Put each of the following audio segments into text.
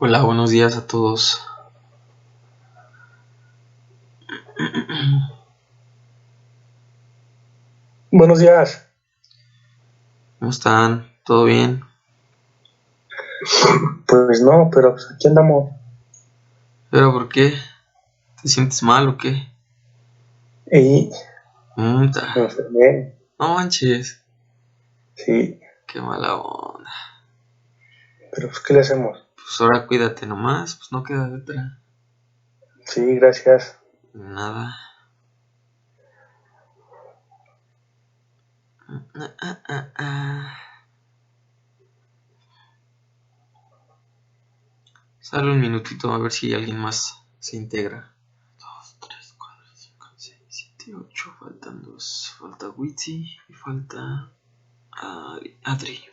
Hola, buenos días a todos. Buenos días. ¿Cómo están? ¿Todo bien? Pues no, pero pues aquí andamos. ¿Pero por qué? ¿Te sientes mal o qué? Y Me me enfermé. No manches, Sí, qué mala onda. pero pues ¿qué le hacemos? Pues ahora cuídate nomás, pues no queda de otra. Sí, gracias. Nada. Sale un minutito a ver si alguien más se integra. 2, 3, 4, 5, 6, 7, 8. Faltan 2. Falta Witty y falta Adri.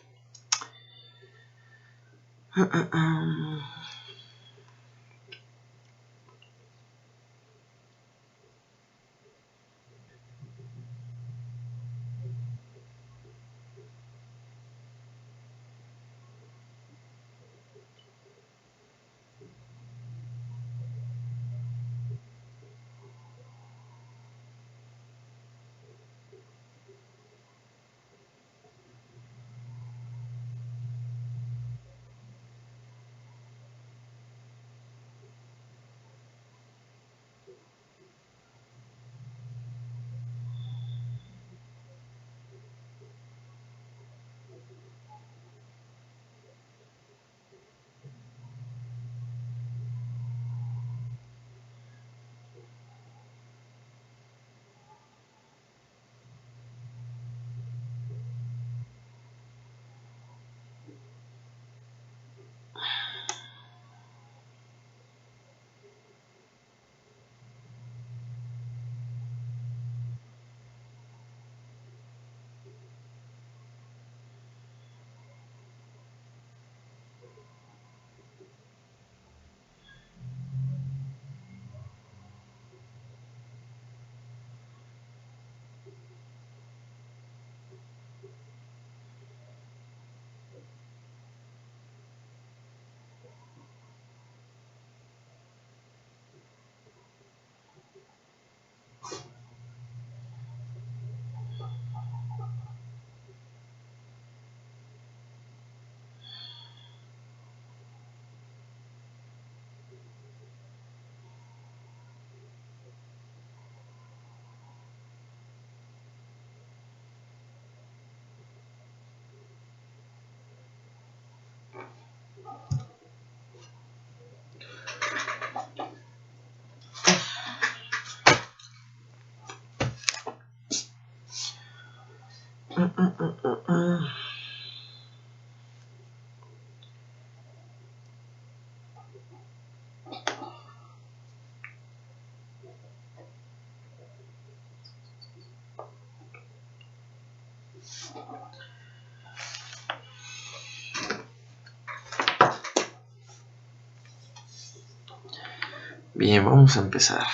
Bien, vamos a empezar.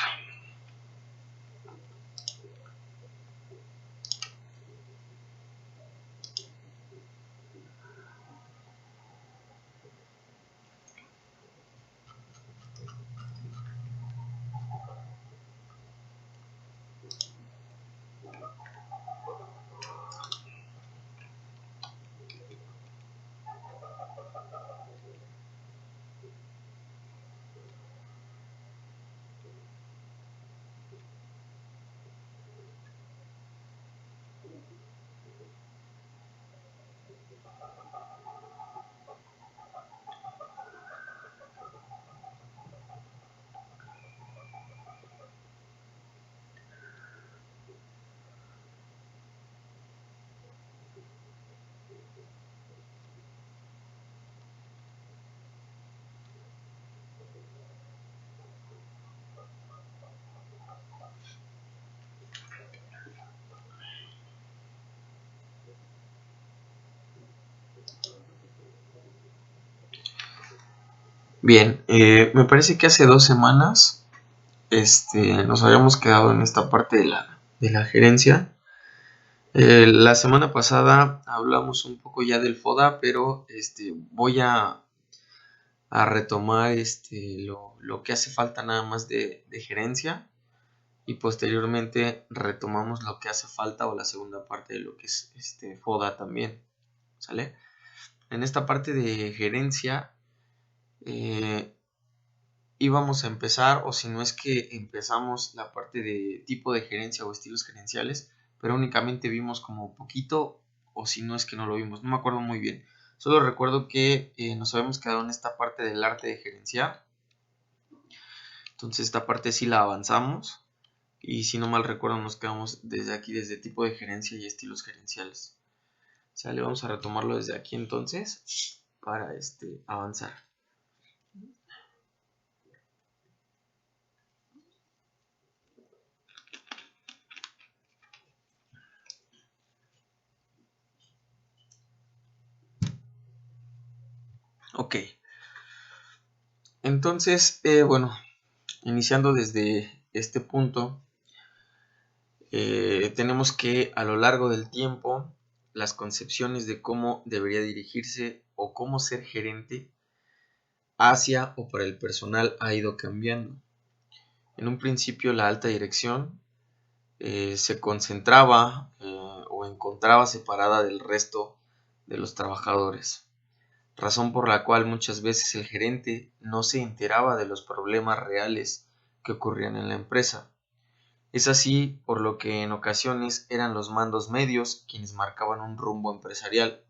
Bien, me parece que hace 2 semanas nos habíamos quedado en esta parte de la gerencia. La semana pasada hablamos un poco ya del FODA, pero voy a retomar lo que hace falta nada más de gerencia, y posteriormente retomamos lo que hace falta o la segunda parte de lo que es FODA también, ¿sale? En esta parte de gerencia íbamos a empezar, o si no es que empezamos la parte de tipo de gerencia o estilos gerenciales, pero únicamente vimos como poquito, o si no es que no lo vimos, no me acuerdo muy bien. Solo recuerdo que nos habíamos quedado en esta parte del arte de gerenciar. Entonces esta parte sí la avanzamos, y si no mal recuerdo nos quedamos desde aquí, desde tipo de gerencia y estilos gerenciales. ¿Sale? Vamos a retomarlo desde aquí entonces para avanzar. Ok. Entonces, bueno, iniciando desde este punto, tenemos que a lo largo del tiempo las concepciones de cómo debería dirigirse o cómo ser gerente hacia o para el personal ha ido cambiando. En un principio la alta dirección se concentraba o encontraba separada del resto de los trabajadores, razón por la cual muchas veces el gerente no se enteraba de los problemas reales que ocurrían en la empresa. Es así por lo que en ocasiones eran los mandos medios quienes marcaban un rumbo empresarial.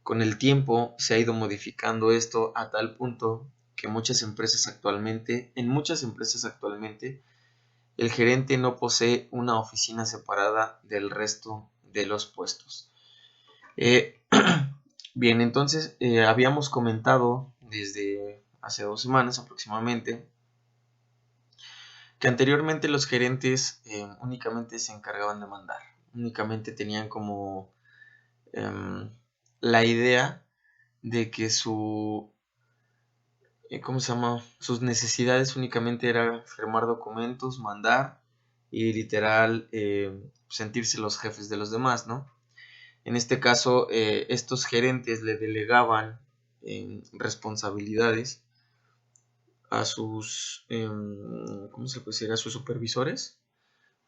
Con el tiempo se ha ido modificando esto a tal punto que en muchas empresas actualmente, el gerente no posee una oficina separada del resto de los puestos. Bien, entonces habíamos comentado desde hace 2 semanas aproximadamente que anteriormente los gerentes únicamente se encargaban de mandar, únicamente tenían como la idea de que sus necesidades únicamente era firmar documentos, mandar y literal sentirse los jefes de los demás, ¿no? En este caso, estos gerentes le delegaban responsabilidades a sus, ¿cómo se puede decir? A sus supervisores,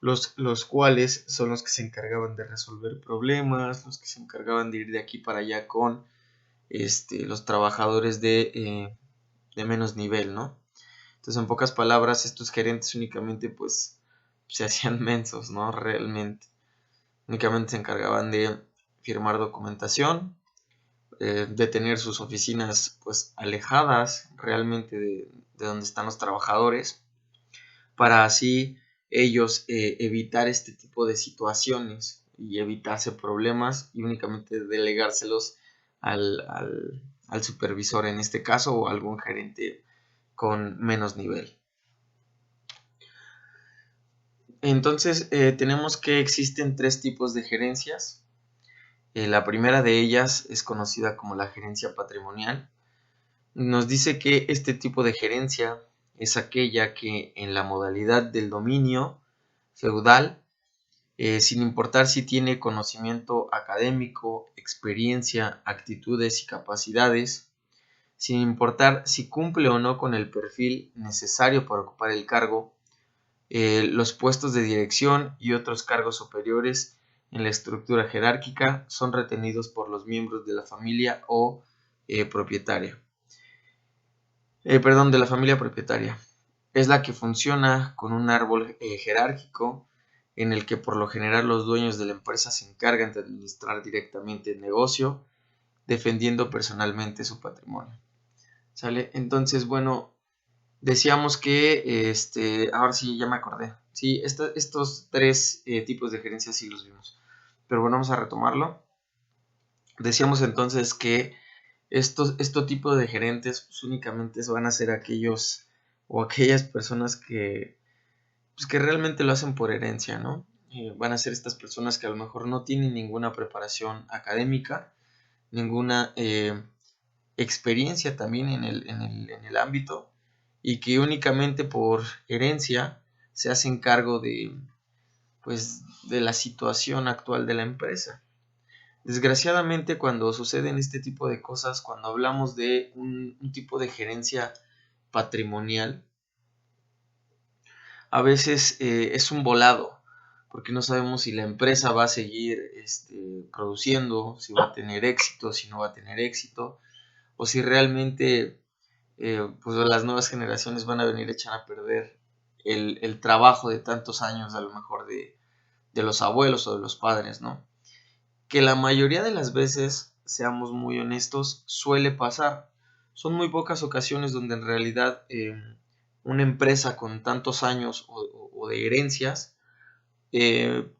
los cuales son los que se encargaban de resolver problemas, los que se encargaban de ir de aquí para allá con los trabajadores de menos nivel, ¿no? Entonces, en pocas palabras, estos gerentes únicamente pues se hacían mensos, ¿no? Realmente. Únicamente se encargaban de firmar documentación, de tener sus oficinas pues alejadas realmente de donde están los trabajadores, para así ellos evitar este tipo de situaciones y evitarse problemas, y únicamente delegárselos al supervisor en este caso, o algún gerente con menos nivel. Entonces tenemos que existen 3 tipos de gerencias. La primera de ellas es conocida como la gerencia patrimonial. Nos dice que este tipo de gerencia es aquella que en la modalidad del dominio feudal, sin importar si tiene conocimiento académico, experiencia, actitudes y capacidades, sin importar si cumple o no con el perfil necesario para ocupar el cargo, los puestos de dirección y otros cargos superiores en la estructura jerárquica son retenidos por los miembros de la familia o propietaria. De la familia propietaria. Es la que funciona con un árbol jerárquico en el que por lo general los dueños de la empresa se encargan de administrar directamente el negocio, defendiendo personalmente su patrimonio. ¿Sale? Entonces, bueno, decíamos que, ahora sí, ya me acordé. Sí, estos 3 tipos de gerencia sí los vimos. Pero bueno, vamos a retomarlo. Decíamos entonces que estos tipos de gerentes pues, únicamente van a ser aquellos o aquellas personas pues, que realmente lo hacen por herencia, ¿no? Van a ser estas personas que a lo mejor no tienen ninguna preparación académica, ninguna experiencia también en el ámbito, y que únicamente por herencia se hacen cargo pues, de la situación actual de la empresa. Desgraciadamente, cuando suceden este tipo de cosas, cuando hablamos de un tipo de gerencia patrimonial, a veces es un volado, porque no sabemos si la empresa va a seguir produciendo, si va a tener éxito, si no va a tener éxito, o si realmente pues las nuevas generaciones van a venir a echar a perder el trabajo de tantos años, a lo mejor de los abuelos o de los padres, ¿no? Que la mayoría de las veces, seamos muy honestos, suele pasar. Son muy pocas ocasiones donde en realidad una empresa con tantos años o de herencias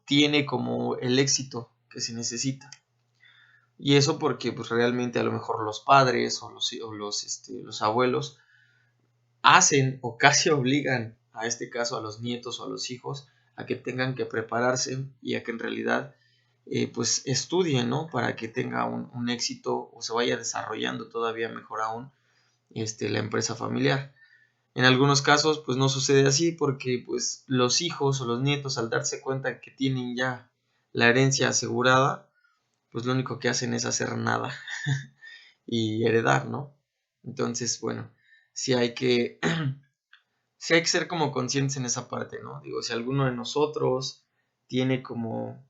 tiene como el éxito que se necesita. Y eso porque pues, realmente a lo mejor los padres o los abuelos hacen o casi obligan a este caso a los nietos o a los hijos a que tengan que prepararse y a que en realidad pues estudien, ¿no? Para que tenga un éxito o se vaya desarrollando todavía mejor aún la empresa familiar. En algunos casos pues no sucede así porque pues los hijos o los nietos al darse cuenta que tienen ya la herencia asegurada, pues lo único que hacen es hacer nada y heredar, ¿no? Entonces, bueno, sí hay que sí hay que ser como conscientes en esa parte, ¿no? Digo, si alguno de nosotros tiene como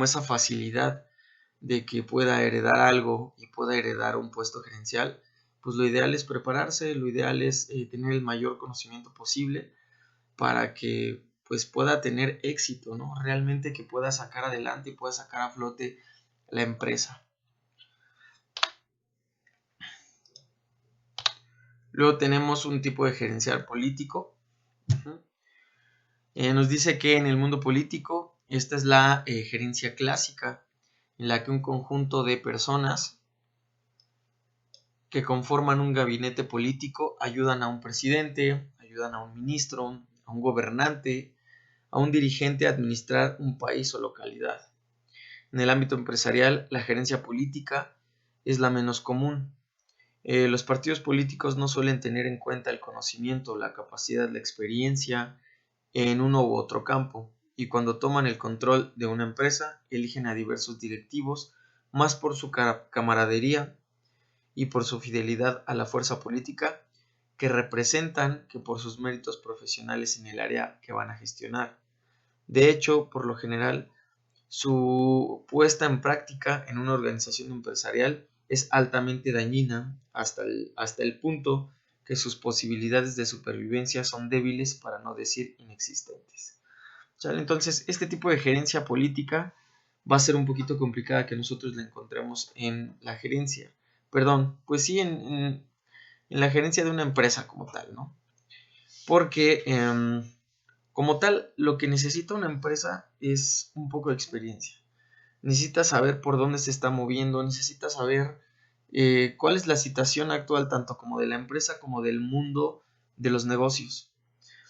esa facilidad de que pueda heredar algo y pueda heredar un puesto gerencial, pues lo ideal es prepararse, lo ideal es tener el mayor conocimiento posible para que pues pueda tener éxito, ¿no? Realmente que pueda sacar adelante y pueda sacar a flote la empresa. Luego tenemos un tipo de gerencial político. Nos dice que en el mundo político esta es la gerencia clásica, en la que un conjunto de personas que conforman un gabinete político ayudan a un presidente, ayudan a un ministro, a un gobernante, a un dirigente a administrar un país o localidad. En el ámbito empresarial, la gerencia política es la menos común. Los partidos políticos no suelen tener en cuenta el conocimiento, la capacidad, la experiencia en uno u otro campo, y cuando toman el control de una empresa, eligen a diversos directivos más por su camaradería y por su fidelidad a la fuerza política que representan que por sus méritos profesionales en el área que van a gestionar. De hecho, por lo general, su puesta en práctica en una organización empresarial es altamente dañina hasta el punto que sus posibilidades de supervivencia son débiles para no decir inexistentes. ¿Sale? Entonces, este tipo de gerencia política va a ser un poquito complicada que nosotros la encontremos en la gerencia. Perdón, pues sí, en la gerencia de una empresa como tal, ¿no? Porque como tal, lo que necesita una empresa es un poco de experiencia. Necesita saber por dónde se está moviendo, necesita saber cuál es la situación actual tanto como de la empresa como del mundo de los negocios.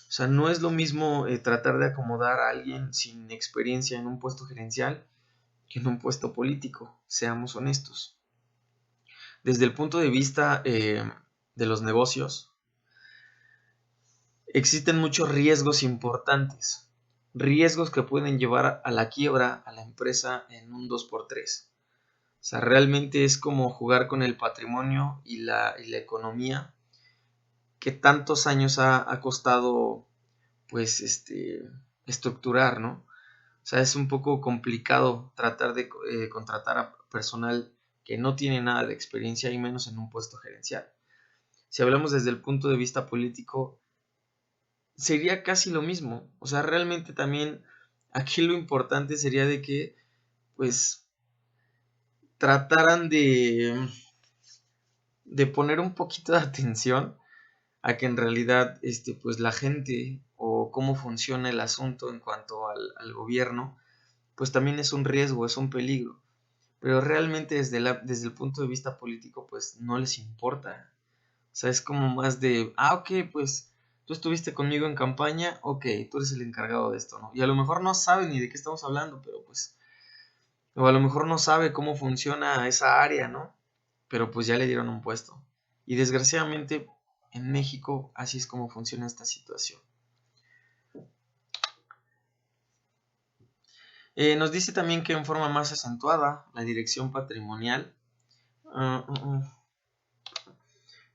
O sea, no es lo mismo tratar de acomodar a alguien sin experiencia en un puesto gerencial que en un puesto político, seamos honestos. Desde el punto de vista de los negocios, existen muchos riesgos importantes, riesgos que pueden llevar a la quiebra a la empresa en un 2x3. O sea, realmente es como jugar con el patrimonio y la economía que tantos años ha costado, pues, estructurar, ¿no? O sea, es un poco complicado tratar de contratar a personal que no tiene nada de experiencia y menos en un puesto gerencial. Si hablamos desde el punto de vista político, sería casi lo mismo. O sea, realmente también aquí lo importante sería de que, pues, trataran de poner un poquito de atención a que en realidad, pues, la gente o cómo funciona el asunto en cuanto al gobierno, pues también es un riesgo, es un peligro. Pero realmente desde el punto de vista político, pues no les importa. O sea, es como más de, ok, pues tú estuviste conmigo en campaña, ok, tú eres el encargado de esto, ¿no? Y a lo mejor no sabe ni de qué estamos hablando, pero pues, o a lo mejor no sabe cómo funciona esa área, ¿no? Pero pues ya le dieron un puesto. Y desgraciadamente en México así es como funciona esta situación. Nos dice también que en forma más acentuada la dirección patrimonial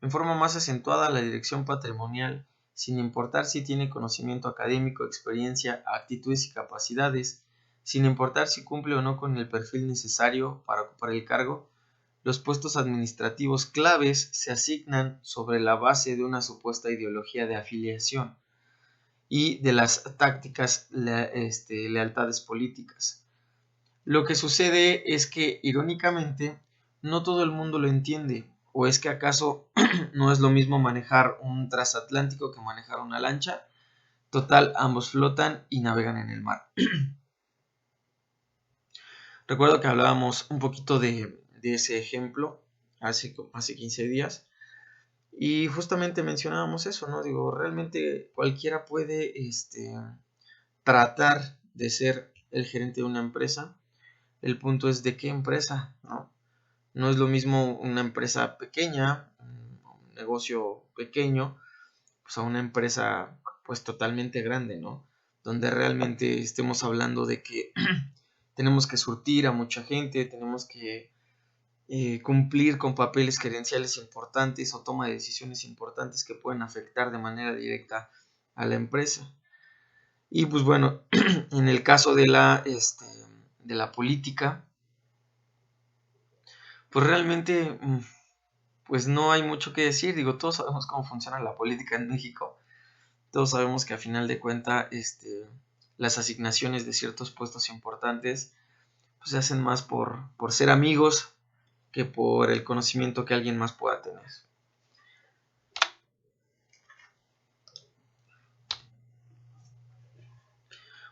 en forma más acentuada la dirección patrimonial, sin importar si tiene conocimiento académico, experiencia, actitudes y capacidades, sin importar si cumple o no con el perfil necesario para ocupar el cargo, los puestos administrativos claves se asignan sobre la base de una supuesta ideología de afiliación y de las tácticas lealtades políticas. Lo que sucede es que, irónicamente, no todo el mundo lo entiende. ¿O es que acaso no es lo mismo manejar un transatlántico que manejar una lancha? Total, ambos flotan y navegan en el mar. Recuerdo que hablábamos un poquito de ese ejemplo hace 15 días y justamente mencionábamos eso, ¿no? Digo, realmente cualquiera puede tratar de ser el gerente de una empresa. El punto es de qué empresa, ¿no? No es lo mismo una empresa pequeña, un negocio pequeño, pues a una empresa pues totalmente grande, ¿no? Donde realmente estemos hablando de que tenemos que surtir a mucha gente, tenemos que cumplir con papeles gerenciales importantes o toma de decisiones importantes que pueden afectar de manera directa a la empresa. Y pues bueno, en el caso de la política, pues realmente pues no hay mucho que decir. Digo, todos sabemos cómo funciona la política en México. Todos sabemos que a final de cuentas las asignaciones de ciertos puestos importantes pues, se hacen más por ser amigos que por el conocimiento que alguien más pueda tener.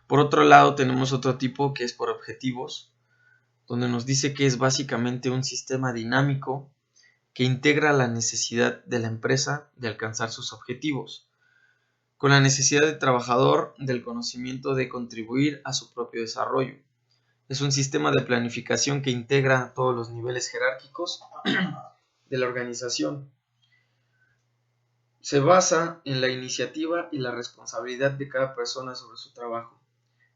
Por otro lado, tenemos otro tipo que es por objetivos, donde nos dice que es básicamente un sistema dinámico que integra la necesidad de la empresa de alcanzar sus objetivos, con la necesidad del trabajador del conocimiento de contribuir a su propio desarrollo. Es un sistema de planificación que integra todos los niveles jerárquicos de la organización. Se basa en la iniciativa y la responsabilidad de cada persona sobre su trabajo.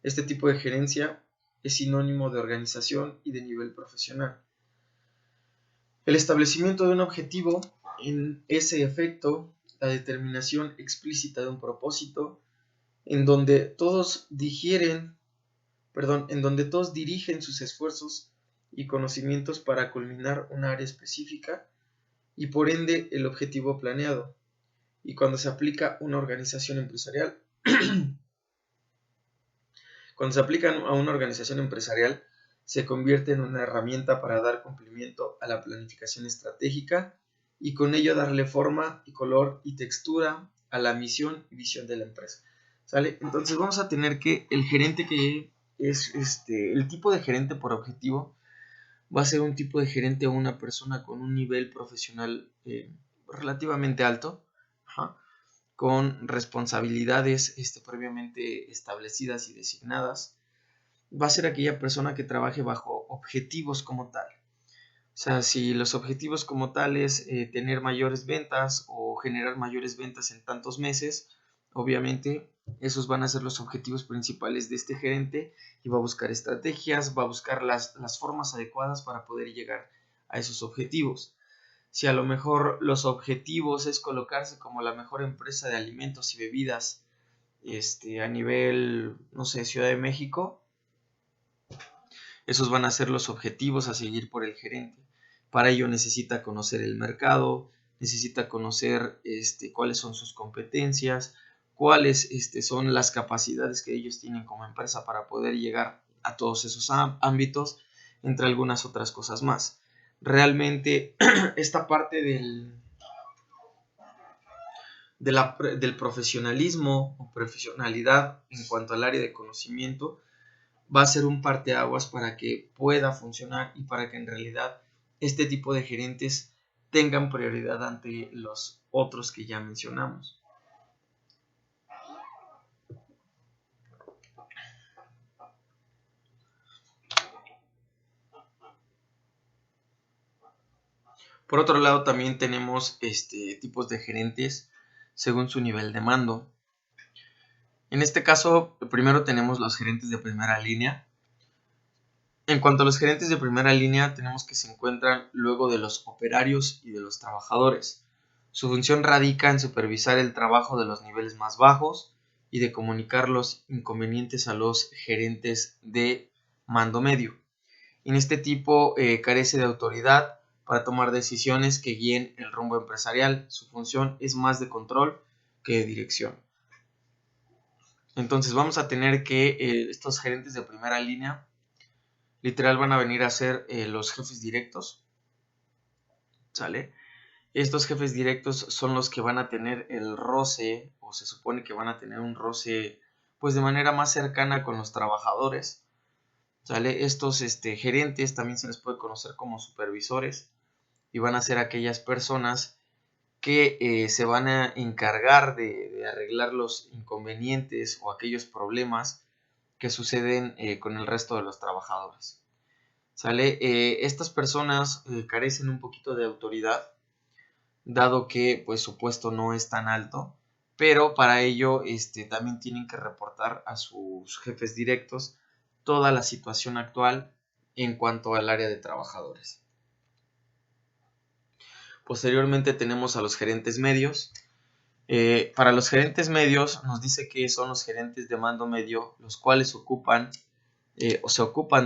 Este tipo de gerencia es sinónimo de organización y de nivel profesional. El establecimiento de un objetivo, en ese efecto, la determinación explícita de un propósito, en donde todos dirigen sus esfuerzos y conocimientos para culminar una área específica y por ende el objetivo planeado. Y cuando se aplica una organización empresarial, se convierte en una herramienta para dar cumplimiento a la planificación estratégica y con ello darle forma y color y textura a la misión y visión de la empresa. ¿Sale? Entonces vamos a tener que el gerente que es el tipo de gerente por objetivo va a ser un tipo de gerente o una persona con un nivel profesional relativamente alto, con responsabilidades previamente establecidas y designadas, va a ser aquella persona que trabaje bajo objetivos como tal. O sea, si los objetivos como tal es tener mayores ventas o generar mayores ventas en tantos meses, obviamente esos van a ser los objetivos principales de este gerente y va a buscar estrategias, va a buscar las formas adecuadas para poder llegar a esos objetivos. Si a lo mejor los objetivos es colocarse como la mejor empresa de alimentos y bebidas a nivel, no sé, Ciudad de México, esos van a ser los objetivos a seguir por el gerente. Para ello necesita conocer el mercado, necesita conocer cuáles son sus competencias, cuáles son las capacidades que ellos tienen como empresa para poder llegar a todos esos ámbitos, entre algunas otras cosas más. Realmente esta parte del profesionalismo o profesionalidad en cuanto al área de conocimiento va a ser un parteaguas para que pueda funcionar y para que en realidad este tipo de gerentes tengan prioridad ante los otros que ya mencionamos. Por otro lado, también tenemos tipos de gerentes según su nivel de mando. En este caso, primero tenemos los gerentes de primera línea. En cuanto a los gerentes de primera línea, tenemos que se encuentran luego de los operarios y de los trabajadores. Su función radica en supervisar el trabajo de los niveles más bajos y de comunicar los inconvenientes a los gerentes de mando medio. En este tipo carece de autoridad para tomar decisiones que guíen el rumbo empresarial. Su función es más de control que de dirección. Entonces vamos a tener que estos gerentes de primera línea literal van a venir a ser los jefes directos, ¿sale? Estos jefes directos son los que van a tener el roce, o se supone que van a tener un roce, pues de manera más cercana con los trabajadores, ¿sale? Estos gerentes también se les puede conocer como supervisores y van a ser aquellas personas que se van a encargar de arreglar los inconvenientes o aquellos problemas que suceden con el resto de los trabajadores. ¿Sale? Estas personas carecen un poquito de autoridad, dado que pues su puesto no es tan alto, pero para ello también tienen que reportar a sus jefes directos toda la situación actual en cuanto al área de trabajadores. Posteriormente tenemos a los gerentes medios. Para los gerentes medios nos dice que son los gerentes de mando medio, los cuales se ocupan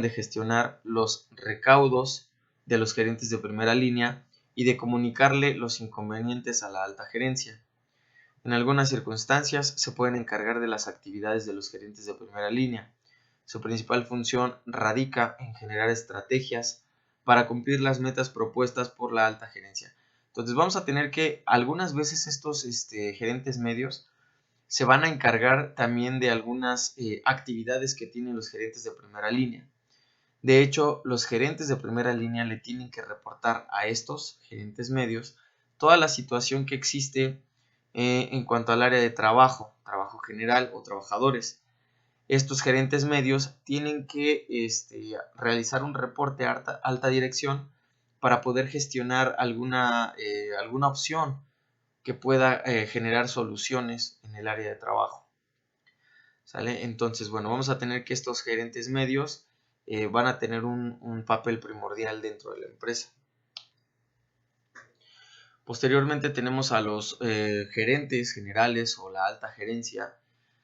de gestionar los recaudos de los gerentes de primera línea y de comunicarle los inconvenientes a la alta gerencia. En algunas circunstancias se pueden encargar de las actividades de los gerentes de primera línea. Su principal función radica en generar estrategias para cumplir las metas propuestas por la alta gerencia. Entonces vamos a tener que algunas veces estos gerentes medios se van a encargar también de algunas actividades que tienen los gerentes de primera línea. De hecho, los gerentes de primera línea le tienen que reportar a estos gerentes medios toda la situación que existe en cuanto al área de trabajo general o trabajadores. Estos gerentes medios tienen que realizar un reporte a alta dirección para poder gestionar alguna opción que pueda generar soluciones en el área de trabajo. ¿Sale? Entonces, bueno, vamos a tener que estos gerentes medios van a tener un papel primordial dentro de la empresa. Posteriormente tenemos a los gerentes generales o la alta gerencia,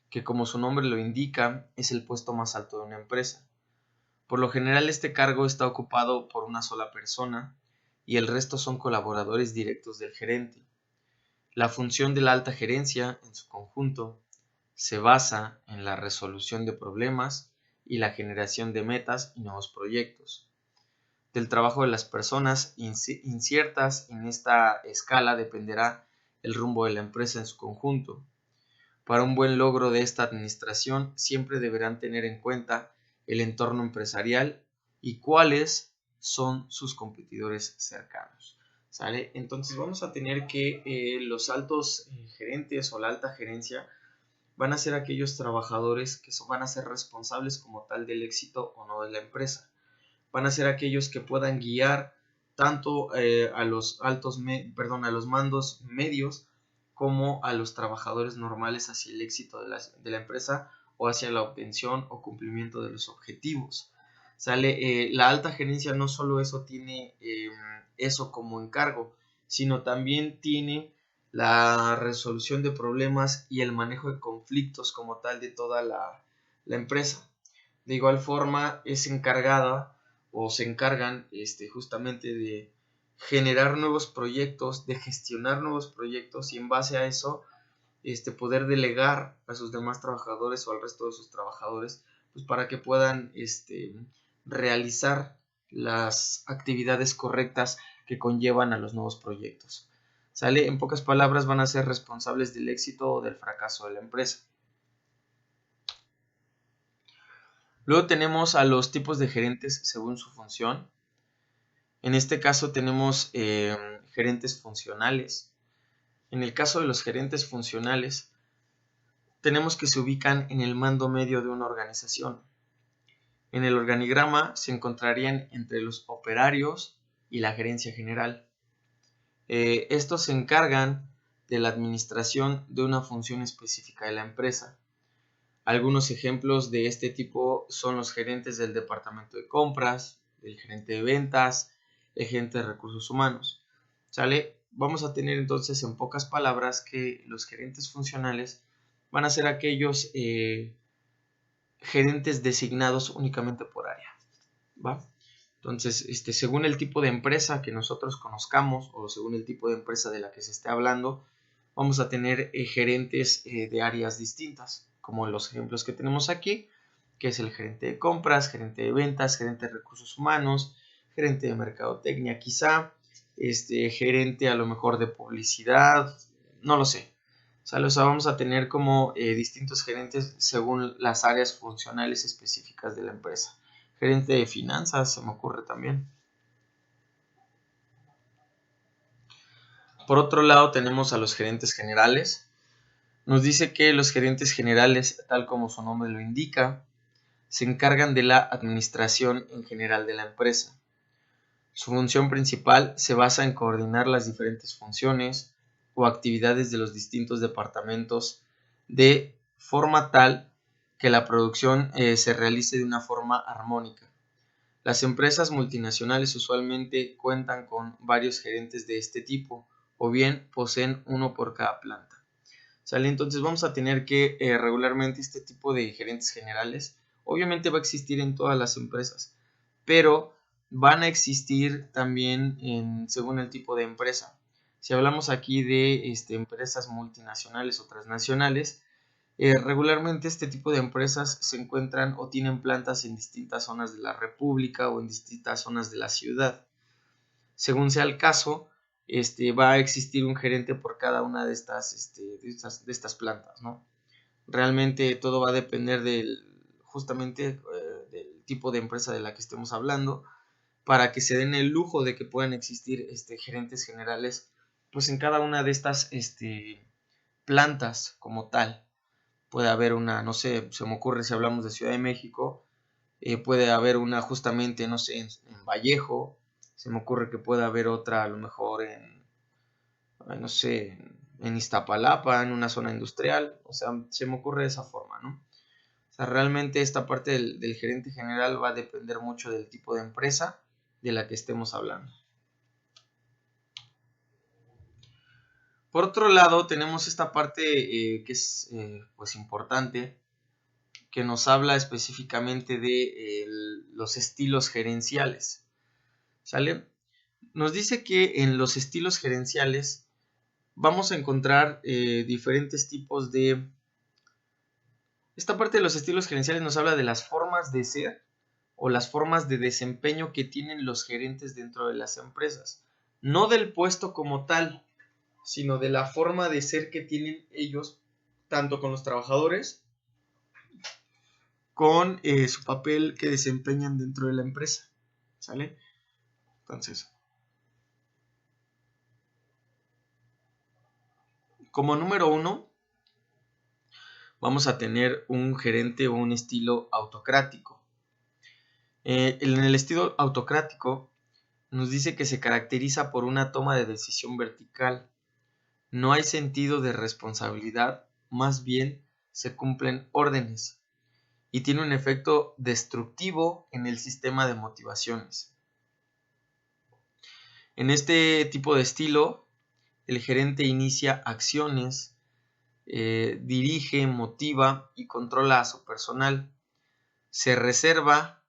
que como su nombre lo indica, es el puesto más alto de una empresa. Por lo general este cargo está ocupado por una sola persona y el resto son colaboradores directos del gerente. La función de la alta gerencia en su conjunto se basa en la resolución de problemas y la generación de metas y nuevos proyectos. Del trabajo de las personas inciertas en esta escala dependerá el rumbo de la empresa en su conjunto. Para un buen logro de esta administración siempre deberán tener en cuenta el entorno empresarial y cuáles son sus competidores cercanos. ¿sale? Entonces vamos a tener que los altos gerentes o la alta gerencia van a ser aquellos trabajadores que van a ser responsables como tal del éxito o no de la empresa. Van a ser aquellos que puedan guiar tanto a los a los mandos medios como a los trabajadores normales hacia el éxito de la empresa o hacia la obtención o cumplimiento de los objetivos. ¿Sale? La alta gerencia no solo eso tiene eso como encargo, sino también tiene la resolución de problemas y el manejo de conflictos como tal de toda la empresa. De igual forma es encargada o se encargan justamente de generar nuevos proyectos, de gestionar nuevos proyectos y en base a eso poder delegar a sus demás trabajadores o al resto de sus trabajadores pues para que puedan realizar las actividades correctas que conllevan a los nuevos proyectos. ¿Sale? En pocas palabras van a ser responsables del éxito o del fracaso de la empresa. Luego tenemos a los tipos de gerentes según su función. En este caso tenemos gerentes funcionales. En el caso de los gerentes funcionales, tenemos que se ubican en el mando medio de una organización. En el organigrama se encontrarían entre los operarios y la gerencia general. Estos se encargan de la administración de una función específica de la empresa. Algunos ejemplos de este tipo son los gerentes del departamento de compras, el gerente de ventas, el gerente de recursos humanos. ¿Sale? Vamos a tener entonces en pocas palabras que los gerentes funcionales van a ser aquellos gerentes designados únicamente por área. ¿Va? Entonces, según el tipo de empresa que nosotros conozcamos o según el tipo de empresa de la que se esté hablando, vamos a tener gerentes de áreas distintas, como los ejemplos que tenemos aquí, que es el gerente de compras, gerente de ventas, gerente de recursos humanos, gerente de mercadotecnia quizá, gerente a lo mejor de publicidad, no lo sé. ¿Sale? O sea, vamos a tener como distintos gerentes según las áreas funcionales específicas de la empresa. Gerente de finanzas se me ocurre también. Por otro lado tenemos a los gerentes generales. Nos dice que los gerentes generales, tal como su nombre lo indica, se encargan de la administración en general de la empresa. Su función principal se basa en coordinar las diferentes funciones o actividades de los distintos departamentos de forma tal que la producción se realice de una forma armónica. Las empresas multinacionales usualmente cuentan con varios gerentes de este tipo o bien poseen uno por cada planta. ¿Sale? Entonces vamos a tener que regularmente este tipo de gerentes generales obviamente va a existir en todas las empresas, pero van a existir también según el tipo de empresa. Si hablamos aquí de empresas multinacionales o transnacionales, regularmente este tipo de empresas se encuentran o tienen plantas en distintas zonas de la república o en distintas zonas de la ciudad. Según sea el caso, va a existir un gerente por cada una de estas plantas, ¿no? Realmente todo va a depender justamente del tipo de empresa de la que estemos hablando para que se den el lujo de que puedan existir gerentes generales pues en cada una de estas plantas como tal. Puede haber una, no sé, se me ocurre si hablamos de Ciudad de México, puede haber una justamente, no sé, en Vallejo, se me ocurre que puede haber otra a lo mejor no sé, en Iztapalapa, en una zona industrial, o sea, se me ocurre de esa forma, ¿no? O sea, realmente esta parte del gerente general va a depender mucho del tipo de empresa de la que estemos hablando. Por otro lado, tenemos esta parte que es pues importante, que nos habla específicamente de los estilos gerenciales. ¿Sale? Nos dice que en los estilos gerenciales vamos a encontrar diferentes tipos de... Esta parte de los estilos gerenciales nos habla de las formas de ser o las formas de desempeño que tienen los gerentes dentro de las empresas. No del puesto como tal, sino de la forma de ser que tienen ellos, tanto con los trabajadores, con su papel que desempeñan dentro de la empresa. ¿Sale? Entonces, Como número 1, vamos a tener un gerente o un estilo autocrático. En el estilo autocrático nos dice que se caracteriza por una toma de decisión vertical. No hay sentido de responsabilidad, más bien se cumplen órdenes y tiene un efecto destructivo en el sistema de motivaciones. En este tipo de estilo, el gerente inicia acciones, dirige, motiva y controla a su personal. Se reserva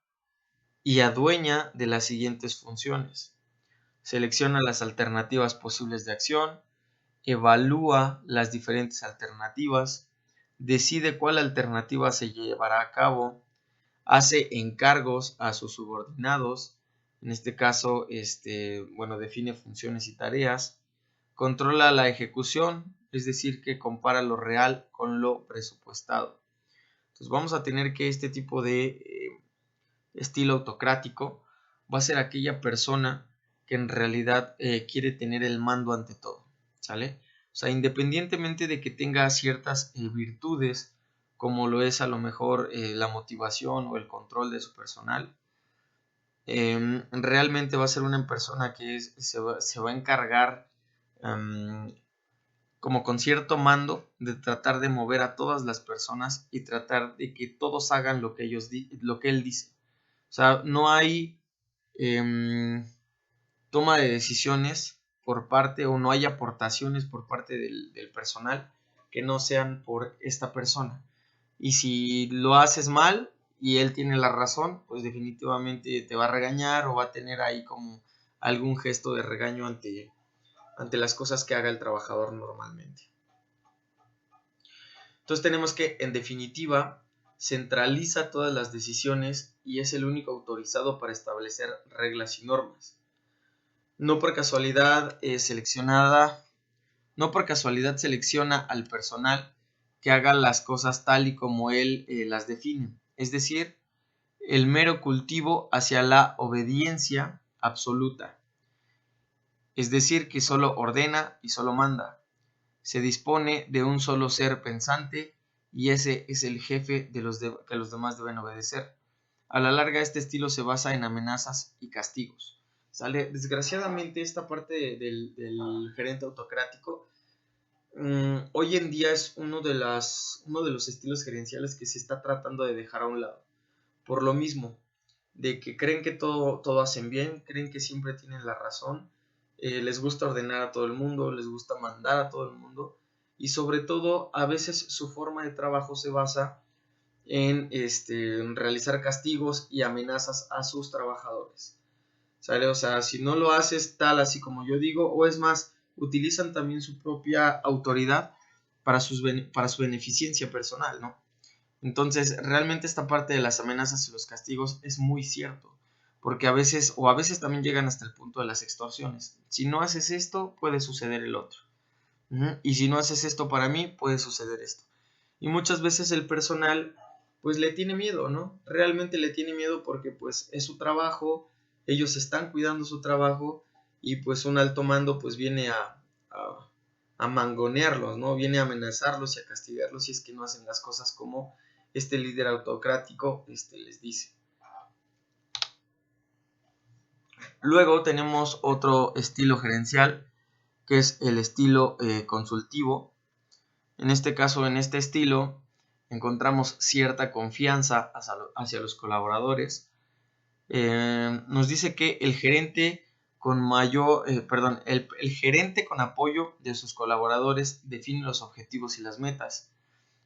y adueña de las siguientes funciones. Selecciona las alternativas posibles de acción, evalúa las diferentes alternativas, decide cuál alternativa se llevará a cabo, hace encargos a sus subordinados, en este caso, define funciones y tareas, controla la ejecución, es decir, que compara lo real con lo presupuestado. Entonces vamos a tener que este tipo de estilo autocrático va a ser aquella persona que en realidad quiere tener el mando ante todo, ¿sale? O sea, independientemente de que tenga ciertas virtudes, como lo es a lo mejor la motivación o el control de su personal, realmente va a ser una persona que se va a encargar como con cierto mando de tratar de mover a todas las personas y tratar de que todos hagan lo que él dice. O sea, no hay toma de decisiones por parte o no hay aportaciones por parte del personal que no sean por esta persona. Y si lo haces mal y él tiene la razón, pues definitivamente te va a regañar o va a tener ahí como algún gesto de regaño ante las cosas que haga el trabajador normalmente. Entonces tenemos que, en definitiva, centraliza todas las decisiones y es el único autorizado para establecer reglas y normas. No por casualidad selecciona al personal que haga las cosas tal y como él las define. Es decir, el mero cultivo hacia la obediencia absoluta. Es decir, que solo ordena y solo manda. Se dispone de un solo ser pensante y ese es el jefe que los demás deben obedecer. A la larga, este estilo se basa en amenazas y castigos. ¿Sale? Desgraciadamente, esta parte del gerente autocrático hoy en día es uno de los estilos gerenciales que se está tratando de dejar a un lado. Por lo mismo, de que creen que todo hacen bien, creen que siempre tienen la razón, les gusta ordenar a todo el mundo, les gusta mandar a todo el mundo y sobre todo a veces su forma de trabajo se basa en realizar castigos y amenazas a sus trabajadores. ¿Sale? O sea, si no lo haces tal así como yo digo, o es más, utilizan también su propia autoridad para su beneficencia personal, ¿no? Entonces, realmente esta parte de las amenazas y los castigos es muy cierto, porque a veces también llegan hasta el punto de las extorsiones. Si no haces esto, puede suceder el otro. Y si no haces esto para mí, puede suceder esto. Y muchas veces el personal, pues le tiene miedo, ¿no? Realmente le tiene miedo porque pues es su trabajo, ellos están cuidando su trabajo y pues un alto mando pues viene a mangonearlos, ¿no? Viene a amenazarlos y a castigarlos si es que no hacen las cosas como este líder autocrático les dice. Luego tenemos otro estilo gerencial que es el estilo consultivo. En este caso, en este estilo, encontramos cierta confianza hacia los colaboradores. Nos dice que el gerente el gerente con apoyo de sus colaboradores define los objetivos y las metas.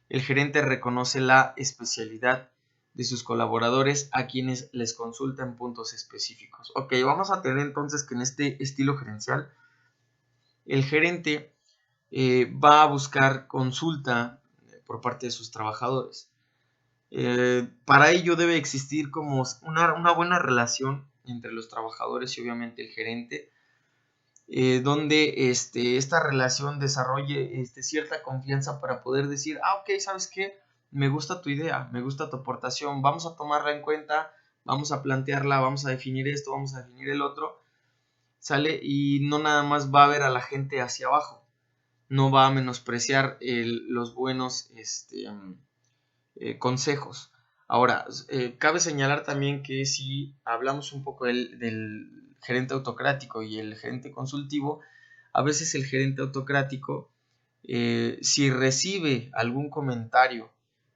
El gerente reconoce la especialidad de sus colaboradores a quienes les consulta en puntos específicos. Ok, vamos a tener entonces que en este estilo gerencial el gerente va a buscar consulta por parte de sus trabajadores. Para ello debe existir como una buena relación entre los trabajadores y obviamente el gerente, donde esta relación desarrolle cierta confianza para poder decir, ok, ¿sabes qué? Me gusta tu idea, me gusta tu aportación, vamos a tomarla en cuenta, vamos a plantearla, vamos a definir esto, vamos a definir el otro, ¿sale? Y no nada más va a ver a la gente hacia abajo. no va a menospreciar los buenos consejos. Ahora, cabe señalar también que si hablamos un poco del gerente autocrático y el gerente consultivo, a veces el gerente autocrático, si recibe algún comentario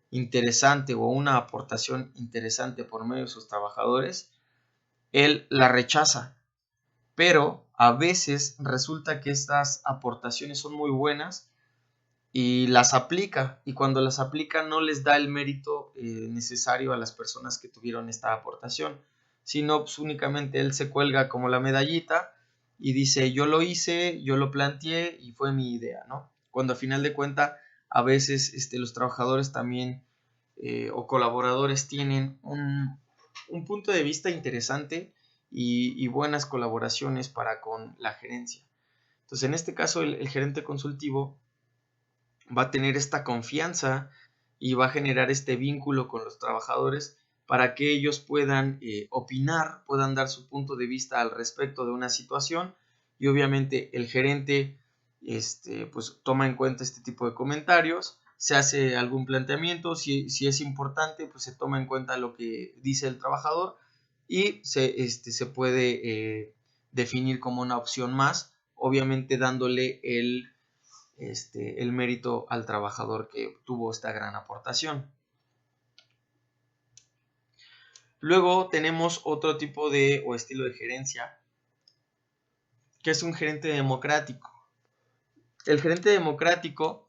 interesante o una aportación interesante por medio de sus trabajadores, él la rechaza, pero a veces resulta que estas aportaciones son muy buenas y las aplica, y cuando las aplica no les da el mérito necesario a las personas que tuvieron esta aportación, sino pues, únicamente él se cuelga como la medallita y dice yo lo hice, yo lo planteé y fue mi idea, ¿no? Cuando a final de cuentas a veces los trabajadores también o colaboradores tienen un punto de vista interesante y buenas colaboraciones para con la gerencia. Entonces en este caso el gerente consultivo va a tener esta confianza y va a generar este vínculo con los trabajadores para que ellos puedan opinar, puedan dar su punto de vista al respecto de una situación, y obviamente el gerente pues toma en cuenta este tipo de comentarios, se hace algún planteamiento, si es importante pues se toma en cuenta lo que dice el trabajador y se puede definir como una opción más, obviamente dándole el mérito al trabajador que tuvo esta gran aportación. Luego tenemos otro tipo de o estilo de gerencia, que es un gerente democrático. El gerente democrático,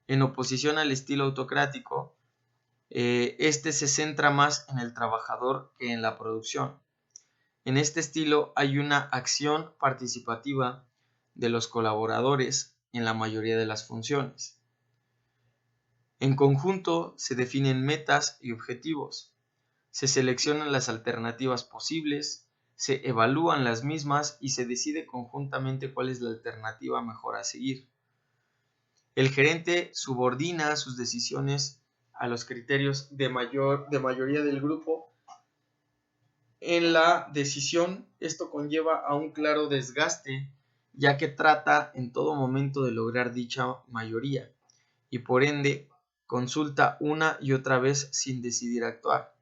en oposición al estilo autocrático, se centra más en el trabajador que en la producción. En este estilo hay una acción participativa de los colaboradores en la mayoría de las funciones. En conjunto se definen metas y objetivos, se seleccionan las alternativas posibles, se evalúan las mismas y se decide conjuntamente cuál es la alternativa mejor a seguir. El gerente subordina sus decisiones a los criterios de mayoría del grupo. En la decisión, esto conlleva a un claro desgaste, ya que trata en todo momento de lograr dicha mayoría y por ende consulta una y otra vez sin decidir actuar.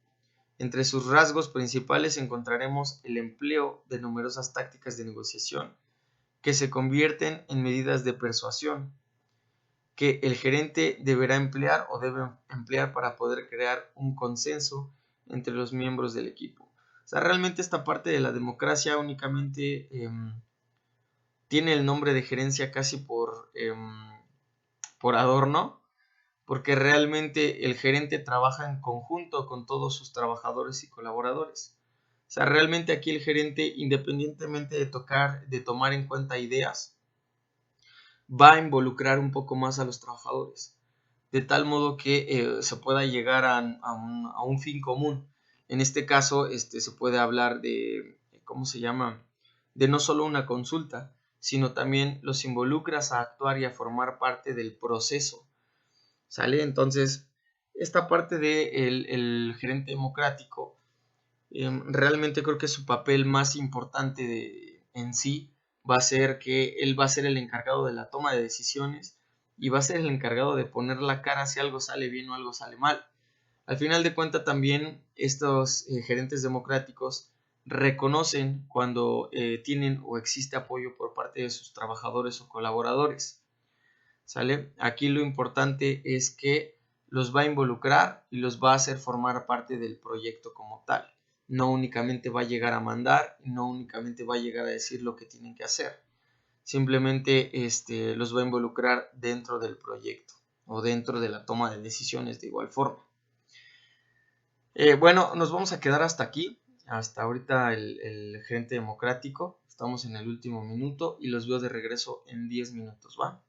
Entre sus rasgos principales encontraremos el empleo de numerosas tácticas de negociación que se convierten en medidas de persuasión que el gerente deberá emplear o debe emplear para poder crear un consenso entre los miembros del equipo. O sea, realmente esta parte de la democracia únicamente tiene el nombre de gerencia casi por adorno, porque realmente el gerente trabaja en conjunto con todos sus trabajadores y colaboradores. O sea, realmente aquí el gerente, independientemente de tomar en cuenta ideas, va a involucrar un poco más a los trabajadores, de tal modo que se pueda llegar a un fin común. En este caso, se puede hablar de, ¿cómo se llama? De no solo una consulta, sino también los involucras a actuar y a formar parte del proceso. ¿Sale? Entonces, esta parte del gerente democrático, realmente creo que su papel más importante en sí va a ser que él va a ser el encargado de la toma de decisiones y va a ser el encargado de poner la cara si algo sale bien o algo sale mal. Al final de cuentas también estos gerentes democráticos reconocen cuando tienen o existe apoyo por parte de sus trabajadores o colaboradores. ¿Sale? Aquí lo importante es que los va a involucrar y los va a hacer formar parte del proyecto como tal. No únicamente va a llegar a mandar, no únicamente va a llegar a decir lo que tienen que hacer. Simplemente los va a involucrar dentro del proyecto o dentro de la toma de decisiones de igual forma. Bueno, nos vamos a quedar hasta aquí. Hasta ahorita el gerente democrático. Estamos en el último minuto y los veo de regreso en 10 minutos, ¿va?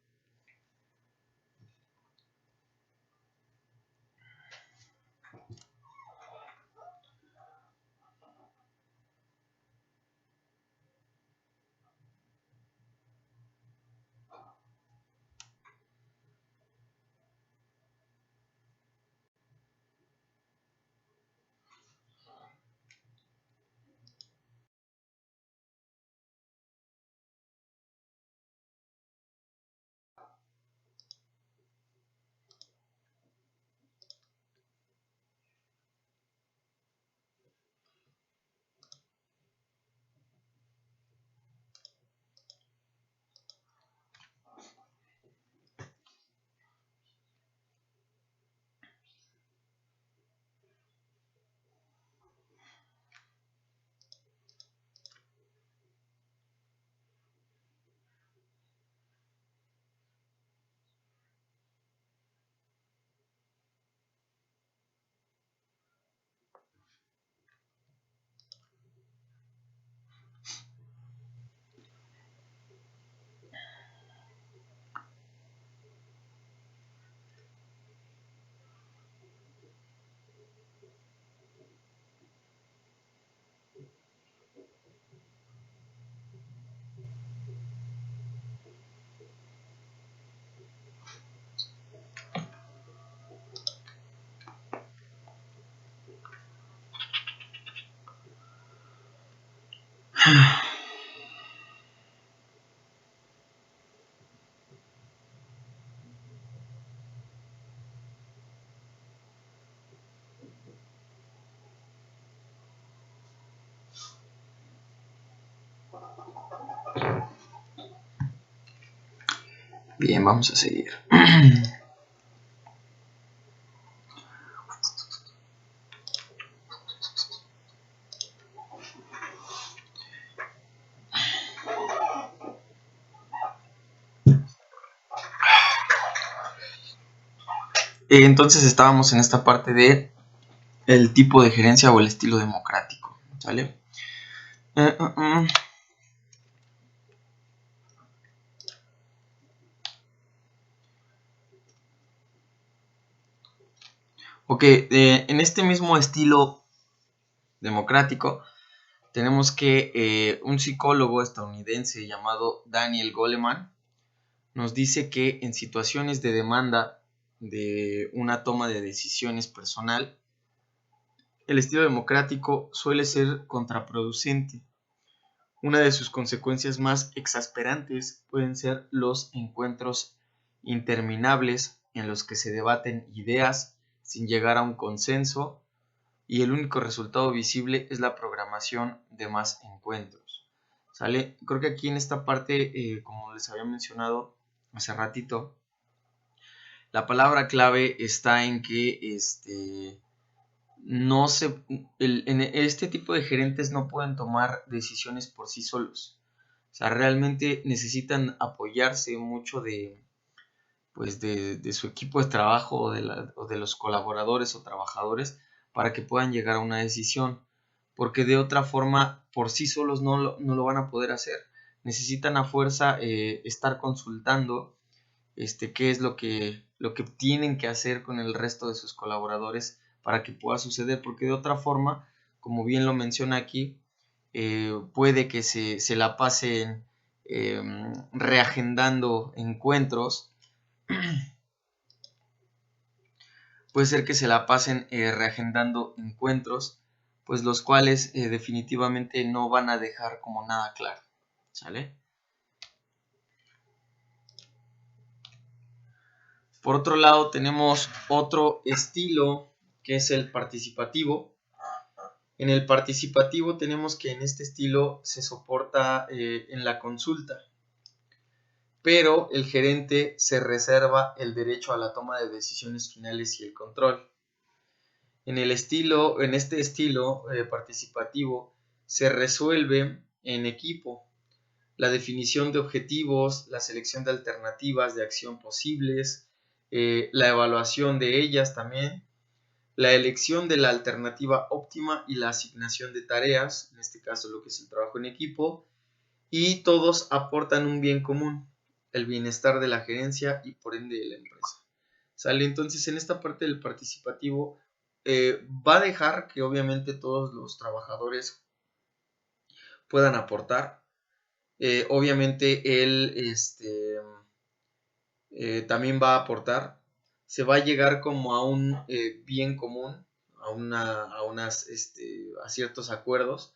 Bien, vamos a seguir. Entonces estábamos en esta parte de el tipo de gerencia o el estilo democrático, ¿sale? Ok, en este mismo estilo democrático tenemos que un psicólogo estadounidense llamado Daniel Goleman nos dice que en situaciones de demanda de una toma de decisiones personal, el estilo democrático suele ser contraproducente. Una de sus consecuencias más exasperantes pueden ser los encuentros interminables en los que se debaten ideas sin llegar a un consenso y el único resultado visible es la programación de más encuentros. ¿Sale? Creo que aquí en esta parte, como les había mencionado hace ratito, la palabra clave está en que no se, en este tipo de gerentes no pueden tomar decisiones por sí solos. O sea, realmente necesitan apoyarse mucho de su equipo de trabajo o de los colaboradores o trabajadores para que puedan llegar a una decisión. Porque de otra forma, por sí solos no lo van a poder hacer. Necesitan a fuerza estar consultando qué es lo que tienen que hacer con el resto de sus colaboradores para que pueda suceder, porque de otra forma, como bien lo menciona aquí, puede que se la pasen reagendando encuentros, puede ser que se la pasen reagendando encuentros, pues los cuales definitivamente no van a dejar como nada claro, ¿sale? Por otro lado, tenemos otro estilo que es el participativo. En el participativo tenemos que en este estilo se soporta en la consulta, pero el gerente se reserva el derecho a la toma de decisiones finales y el control. En este estilo participativo se resuelve en equipo la definición de objetivos, la selección de alternativas de acción posibles, la evaluación de ellas también, la elección de la alternativa óptima y la asignación de tareas, en este caso lo que es el trabajo en equipo, y todos aportan un bien común, el bienestar de la gerencia y por ende de la empresa. ¿Sale? Entonces en esta parte del participativo va a dejar que obviamente todos los trabajadores puedan aportar. Obviamente él también va a aportar. Se va a llegar como a un bien común, a ciertos acuerdos,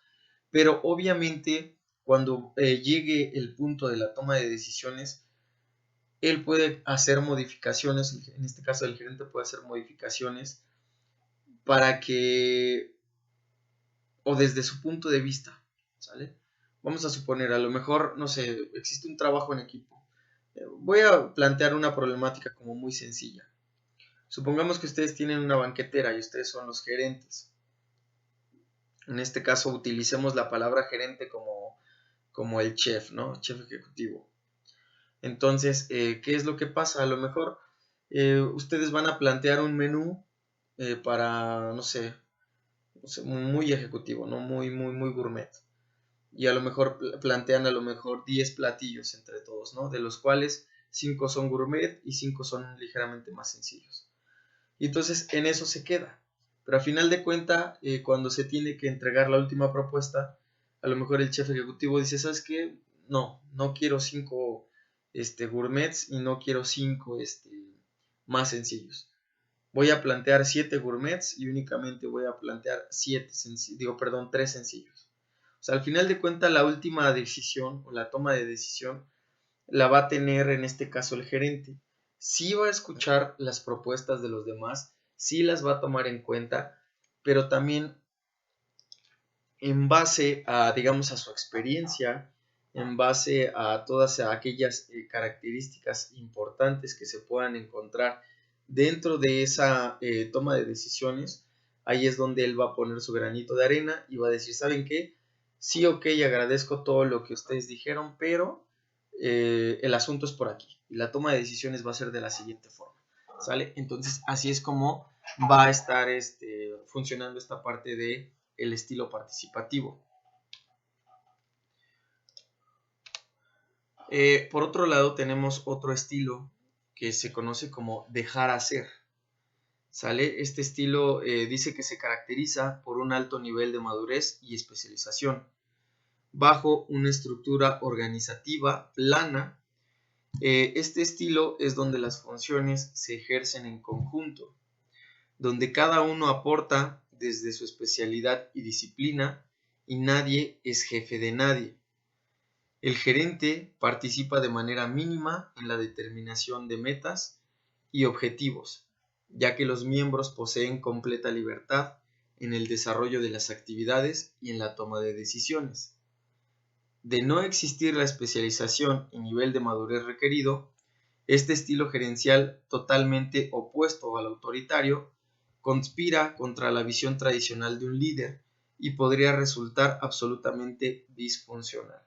pero obviamente cuando llegue el punto de la toma de decisiones, él puede hacer modificaciones, en este caso el gerente puede hacer modificaciones para que, o desde su punto de vista, ¿sale? Vamos a suponer, a lo mejor, no sé, existe un trabajo en equipo. Voy a plantear una problemática como muy sencilla. Supongamos que ustedes tienen una banquetera y ustedes son los gerentes. En este caso utilicemos la palabra gerente como el chef, ¿no? Chef ejecutivo. Entonces, ¿qué es lo que pasa? A lo mejor ustedes van a plantear un menú para, no sé, muy ejecutivo, ¿no? Muy gourmet. Y a lo mejor plantean a lo mejor 10 platillos entre todos, ¿no? De los cuales 5 son gourmet y 5 son ligeramente más sencillos. Y entonces en eso se queda. Pero a final de cuenta, cuando se tiene que entregar la última propuesta, a lo mejor el chef ejecutivo dice, ¿sabes qué? No quiero 5 gourmets y no quiero 5 más sencillos. Voy a plantear 7 gourmets y únicamente voy a plantear 3 sencillos. O sea, al final de cuentas la última decisión o la toma de decisión la va a tener en este caso el gerente. Sí va a escuchar las propuestas de los demás, sí las va a tomar en cuenta, pero también en base a, digamos, a su experiencia, en base a todas aquellas características importantes que se puedan encontrar dentro de esa toma de decisiones, ahí es donde él va a poner su granito de arena y va a decir, ¿saben qué? Sí, ok, agradezco todo lo que ustedes dijeron, pero el asunto es por aquí y la toma de decisiones va a ser de la siguiente forma, ¿sale? Entonces, así es como va a estar funcionando esta parte de el estilo participativo. Por otro lado, tenemos otro estilo que se conoce como dejar hacer. ¿Sale? Este estilo dice que se caracteriza por un alto nivel de madurez y especialización, bajo una estructura organizativa plana. Este estilo es donde las funciones se ejercen en conjunto, donde cada uno aporta desde su especialidad y disciplina y nadie es jefe de nadie. El gerente participa de manera mínima en la determinación de metas y objetivos, ya que los miembros poseen completa libertad en el desarrollo de las actividades y en la toma de decisiones. De no existir la especialización y nivel de madurez requerido, este estilo gerencial totalmente opuesto al autoritario conspira contra la visión tradicional de un líder y podría resultar absolutamente disfuncional.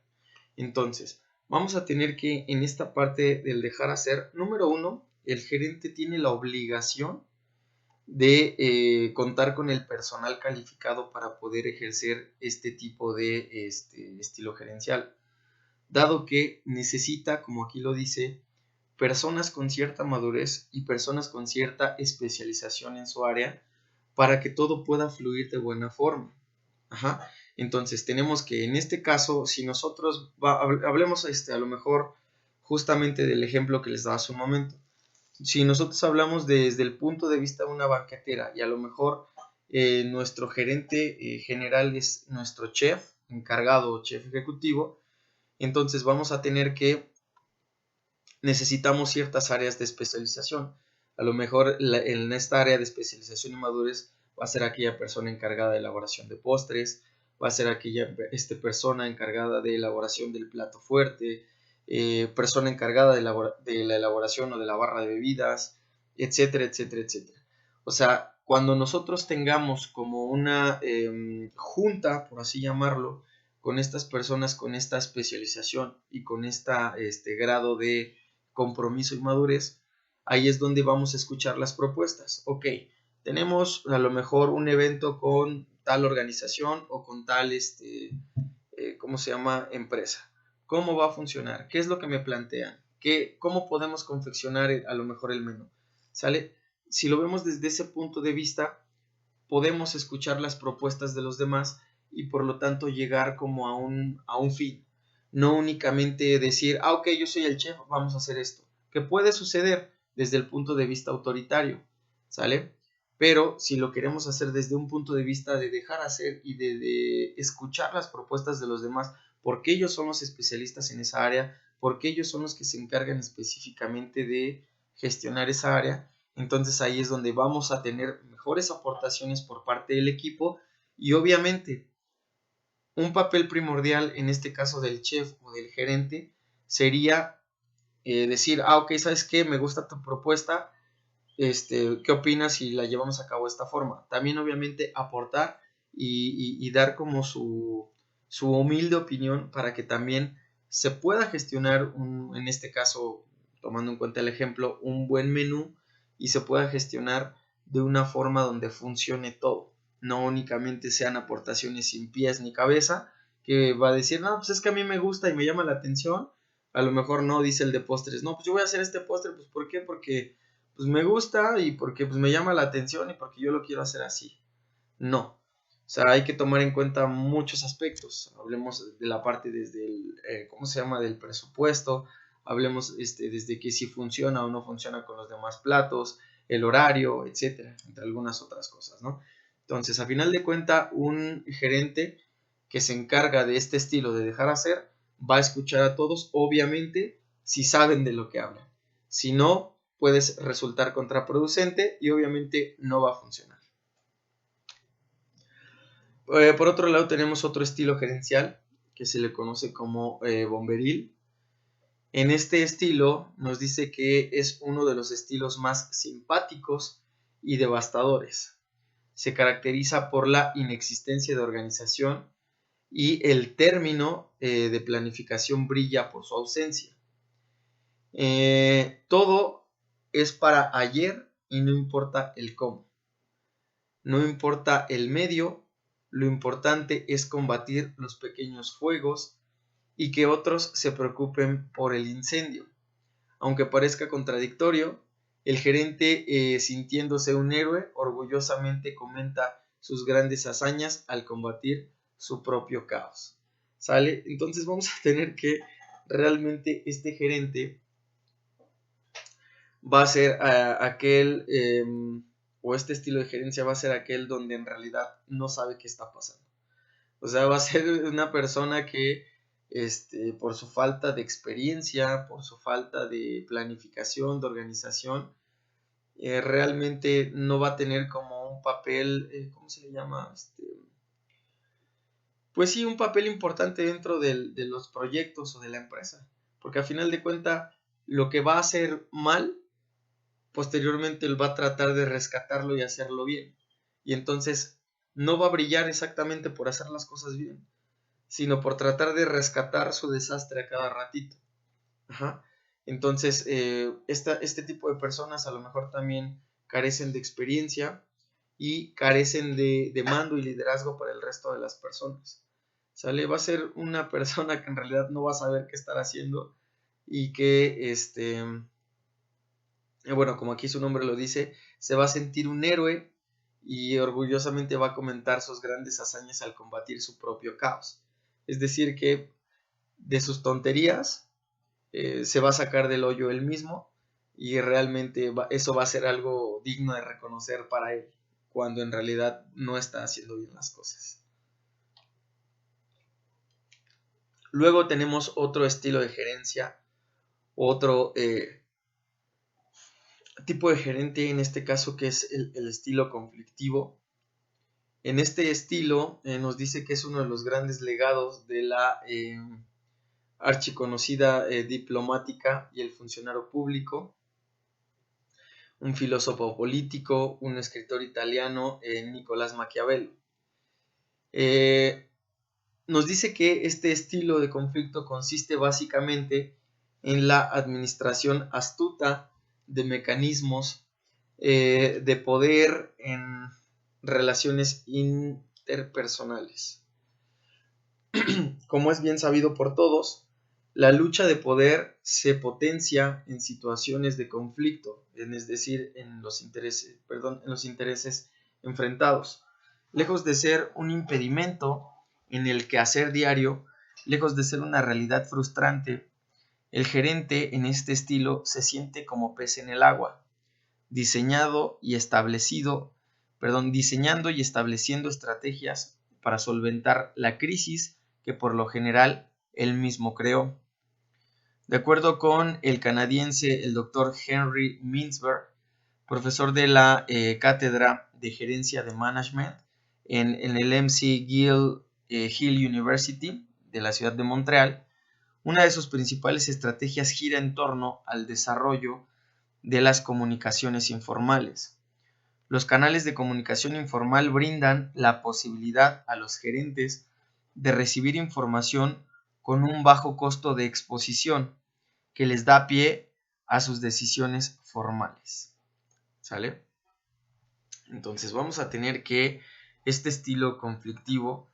Entonces, vamos a tener que en esta parte del dejar hacer, número uno, el gerente tiene la obligación de contar con el personal calificado para poder ejercer este tipo de estilo gerencial, dado que necesita, como aquí lo dice, personas con cierta madurez y personas con cierta especialización en su área para que todo pueda fluir de buena forma. Ajá. Entonces tenemos que en este caso, si nosotros hablemos a lo mejor justamente del ejemplo que les daba hace un momento. Si nosotros hablamos desde el punto de vista de una banquetera y a lo mejor nuestro gerente general es nuestro chef encargado o chef ejecutivo, entonces vamos a tener que necesitamos ciertas áreas de especialización. A lo mejor en esta área de especialización y madurez va a ser aquella persona encargada de elaboración de postres, va a ser aquella persona encargada de elaboración del plato fuerte, persona encargada de la elaboración o de la barra de bebidas, etcétera, etcétera, etcétera. O sea, cuando nosotros tengamos como una junta, por así llamarlo, con estas personas con esta especialización y con este grado de compromiso y madurez, ahí es donde vamos a escuchar las propuestas. Ok, tenemos a lo mejor un evento con tal organización o con tal, ¿cómo se llama? Empresa. ¿Cómo va a funcionar? ¿Qué es lo que me plantean? ¿Cómo podemos confeccionar a lo mejor el menú? ¿Sale? Si lo vemos desde ese punto de vista, podemos escuchar las propuestas de los demás y por lo tanto llegar como a un fin. No únicamente decir, ok, yo soy el chef, vamos a hacer esto. Que puede suceder desde el punto de vista autoritario, ¿sale? Pero si lo queremos hacer desde un punto de vista de dejar hacer y de escuchar las propuestas de los demás, porque ellos son los especialistas en esa área, porque ellos son los que se encargan específicamente de gestionar esa área, entonces ahí es donde vamos a tener mejores aportaciones por parte del equipo y obviamente un papel primordial en este caso del chef o del gerente sería decir, ok, ¿sabes qué? Me gusta tu propuesta, ¿qué opinas si la llevamos a cabo de esta forma? También obviamente aportar y dar como su humilde opinión para que también se pueda gestionar, en este caso, tomando en cuenta el ejemplo, un buen menú y se pueda gestionar de una forma donde funcione todo. No únicamente sean aportaciones sin pies ni cabeza, que va a decir, no, pues es que a mí me gusta y me llama la atención. A lo mejor no, dice el de postres, no, pues yo voy a hacer este postre, pues ¿por qué? Porque pues me gusta y porque pues me llama la atención y porque yo lo quiero hacer así. No. O sea, hay que tomar en cuenta muchos aspectos. Hablemos de la parte desde ¿cómo se llama? Del presupuesto. Hablemos desde que si funciona o no funciona con los demás platos, el horario, etcétera, entre algunas otras cosas, ¿no? Entonces, a final de cuentas, un gerente que se encarga de este estilo de dejar hacer, va a escuchar a todos, obviamente, si saben de lo que hablan. Si no, puede resultar contraproducente y obviamente no va a funcionar. Por otro lado, tenemos otro estilo gerencial que se le conoce como bomberil. En este estilo nos dice que es uno de los estilos más simpáticos y devastadores. Se caracteriza por la inexistencia de organización y el término de planificación brilla por su ausencia. Todo es para ayer y no importa el cómo. No importa el medio, lo importante es combatir los pequeños fuegos y que otros se preocupen por el incendio. Aunque parezca contradictorio, el gerente, sintiéndose un héroe, orgullosamente comenta sus grandes hazañas al combatir su propio caos. ¿Sale? Entonces vamos a tener que realmente este gerente va a ser aquel, o este estilo de gerencia va a ser aquel donde en realidad no sabe qué está pasando. O sea, va a ser una persona que por su falta de experiencia, por su falta de planificación, de organización, realmente no va a tener como un papel, ¿cómo se le llama? Pues sí, un papel importante dentro de los proyectos o de la empresa, porque a final de cuentas lo que va a hacer mal, posteriormente él va a tratar de rescatarlo y hacerlo bien, y entonces no va a brillar exactamente por hacer las cosas bien, sino por tratar de rescatar su desastre a cada ratito. Ajá. Entonces, este tipo de personas a lo mejor también carecen de experiencia y carecen de mando y liderazgo para el resto de las personas. ¿Sale? Va a ser una persona que en realidad no va a saber qué estar haciendo y que, bueno, como aquí su nombre lo dice, se va a sentir un héroe y orgullosamente va a comentar sus grandes hazañas al combatir su propio caos. Es decir, que de sus tonterías se va a sacar del hoyo él mismo y realmente eso va a ser algo digno de reconocer para él, cuando en realidad no está haciendo bien las cosas. Luego tenemos otro estilo de gerencia, otro tipo de gerente, en este caso que es el estilo conflictivo. En este estilo nos dice que es uno de los grandes legados de la archiconocida diplomática y el funcionario público, un filósofo político, un escritor italiano, Nicolás Maquiavelo. Nos dice que este estilo de conflicto consiste básicamente en la administración astuta de mecanismos de poder en relaciones interpersonales. Como es bien sabido por todos, la lucha de poder se potencia en situaciones de conflicto, es decir, en los intereses enfrentados. Lejos de ser un impedimento en el quehacer diario, lejos de ser una realidad frustrante, el gerente en este estilo se siente como pez en el agua, diseñando y estableciendo estrategias para solventar la crisis que por lo general él mismo creó. De acuerdo con el canadiense, el Dr. Henry Mintzberg, profesor de la Cátedra de Gerencia de Management en el McGill Hill University de la ciudad de Montreal, una de sus principales estrategias gira en torno al desarrollo de las comunicaciones informales. Los canales de comunicación informal brindan la posibilidad a los gerentes de recibir información con un bajo costo de exposición que les da pie a sus decisiones formales. ¿Sale? Entonces vamos a tener que este estilo conflictivo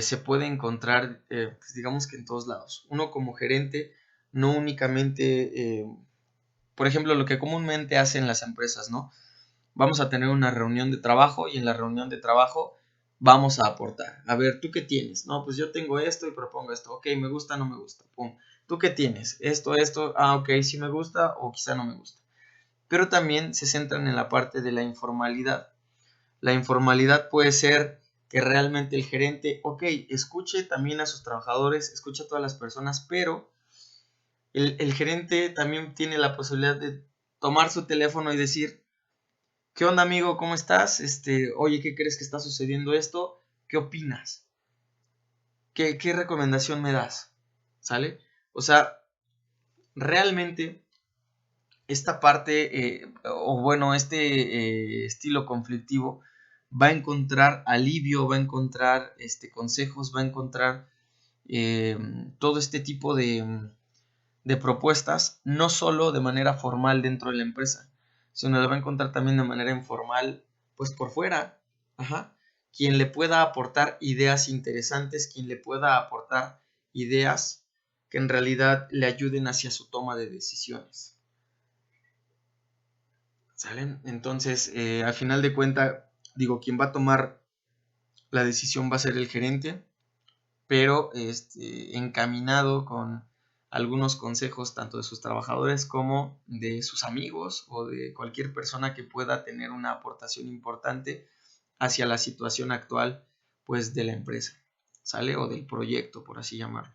se puede encontrar, pues digamos que en todos lados. Uno como gerente no únicamente, por ejemplo, lo que comúnmente hacen las empresas, ¿no? Vamos a tener una reunión de trabajo y en la reunión de trabajo vamos a aportar. A ver, ¿tú qué tienes? No, pues yo tengo esto y propongo esto. Ok, me gusta, no me gusta. Pum. ¿Tú qué tienes? Esto. Ah, ok, sí me gusta o quizá no me gusta. Pero también se centran en la parte de la informalidad. La informalidad puede ser que realmente el gerente, ok, escuche también a sus trabajadores, escuche a todas las personas, pero el gerente también tiene la posibilidad de tomar su teléfono y decir, ¿qué onda, amigo? ¿Cómo estás? Oye, ¿qué crees que está sucediendo esto? ¿Qué opinas? ¿Qué recomendación me das? ¿Sale? O sea, realmente esta parte, o bueno, este estilo conflictivo va a encontrar alivio, va a encontrar consejos, va a encontrar todo este tipo de propuestas, no solo de manera formal dentro de la empresa, sino la va a encontrar también de manera informal, pues por fuera. Ajá. Quien le pueda aportar ideas interesantes, quien le pueda aportar ideas que en realidad le ayuden hacia su toma de decisiones. ¿Salen? Entonces, al final de cuentas, digo, quien va a tomar la decisión va a ser el gerente, pero encaminado con algunos consejos tanto de sus trabajadores como de sus amigos o de cualquier persona que pueda tener una aportación importante hacia la situación actual, pues, de la empresa, ¿sale? O del proyecto, por así llamarlo.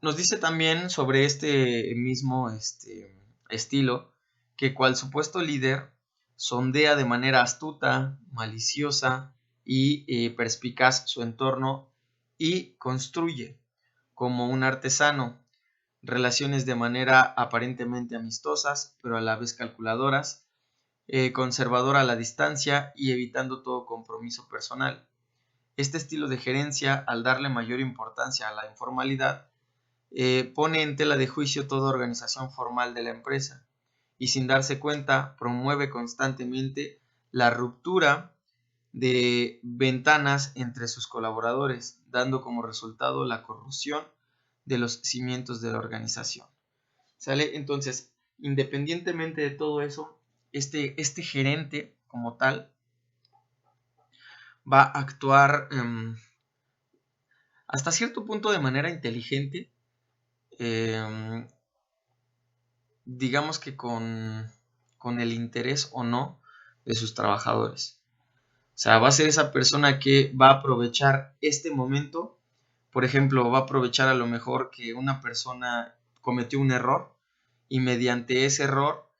Nos dice también sobre este mismo estilo que cual supuesto líder sondea de manera astuta, maliciosa y perspicaz su entorno y construye como un artesano relaciones de manera aparentemente amistosas, pero a la vez calculadoras, conservadora a la distancia y evitando todo compromiso personal. Este estilo de gerencia, al darle mayor importancia a la informalidad, pone en tela de juicio toda organización formal de la empresa y sin darse cuenta promueve constantemente la ruptura de ventanas entre sus colaboradores, dando como resultado la corrosión de los cimientos de la organización. ¿Sale? Entonces, independientemente de todo eso, este gerente como tal va a actuar hasta cierto punto de manera inteligente, digamos que con el interés o no de sus trabajadores. O sea, va a ser esa persona que va a aprovechar este momento. Por ejemplo, va a aprovechar a lo mejor que una persona cometió un error y mediante ese error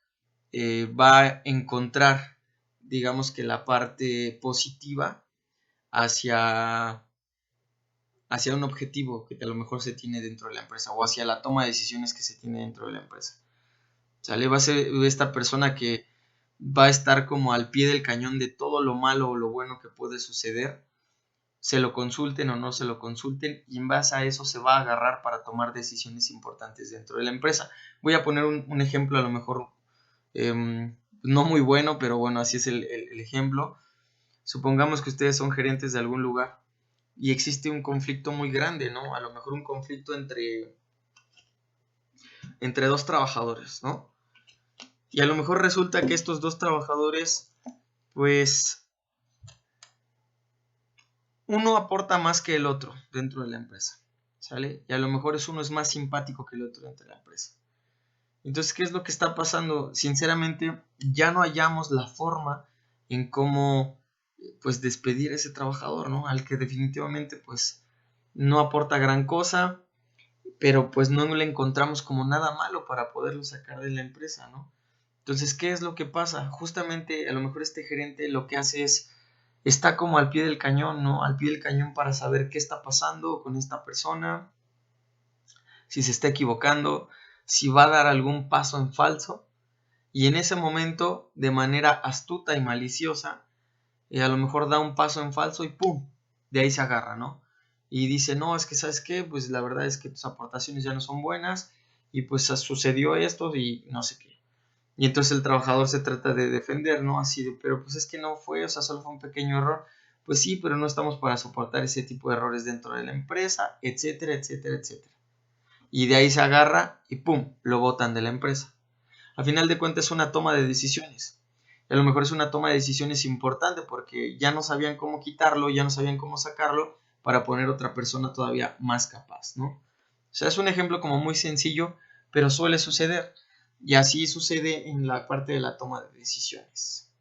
va a encontrar, digamos que la parte positiva hacia, hacia un objetivo que a lo mejor se tiene dentro de la empresa o hacia la toma de decisiones que se tiene dentro de la empresa. ¿Sale? Va a ser esta persona que va a estar como al pie del cañón de todo lo malo o lo bueno que puede suceder, se lo consulten o no se lo consulten, y en base a eso se va a agarrar para tomar decisiones importantes dentro de la empresa. Voy a poner un ejemplo a lo mejor no muy bueno, pero bueno, así es el ejemplo. Supongamos que ustedes son gerentes de algún lugar y existe un conflicto muy grande, ¿no? A lo mejor un conflicto entre dos trabajadores, ¿no? Y a lo mejor resulta que estos dos trabajadores, pues, uno aporta más que el otro dentro de la empresa, ¿sale? Y a lo mejor uno es más simpático que el otro dentro de la empresa. Entonces, ¿qué es lo que está pasando? Sinceramente, ya no hallamos la forma en cómo, pues, despedir a ese trabajador, ¿no? Al que definitivamente, pues, no aporta gran cosa, pero pues no le encontramos como nada malo para poderlo sacar de la empresa, ¿no? Entonces, ¿qué es lo que pasa? Justamente, a lo mejor este gerente lo que hace es, está como al pie del cañón, ¿no? Al pie del cañón para saber qué está pasando con esta persona, si se está equivocando, si va a dar algún paso en falso, y en ese momento, de manera astuta y maliciosa, a lo mejor da un paso en falso y ¡pum! De ahí se agarra, ¿no? Y dice, no, es que ¿sabes qué? Pues la verdad es que tus aportaciones ya no son buenas y pues sucedió esto y no sé qué. Y entonces el trabajador se trata de defender, ¿no? Así de, pero pues es que no fue, o sea, solo fue un pequeño error. Pues sí, pero no estamos para soportar ese tipo de errores dentro de la empresa, etcétera, etcétera, etcétera. Y de ahí se agarra y ¡pum! Lo botan de la empresa. Al final de cuentas es una toma de decisiones. Y a lo mejor es una toma de decisiones importante porque ya no sabían cómo quitarlo, ya no sabían cómo sacarlo para poner otra persona todavía más capaz, ¿no? O sea, es un ejemplo como muy sencillo, pero suele suceder. Y así sucede en la parte de la toma de decisiones.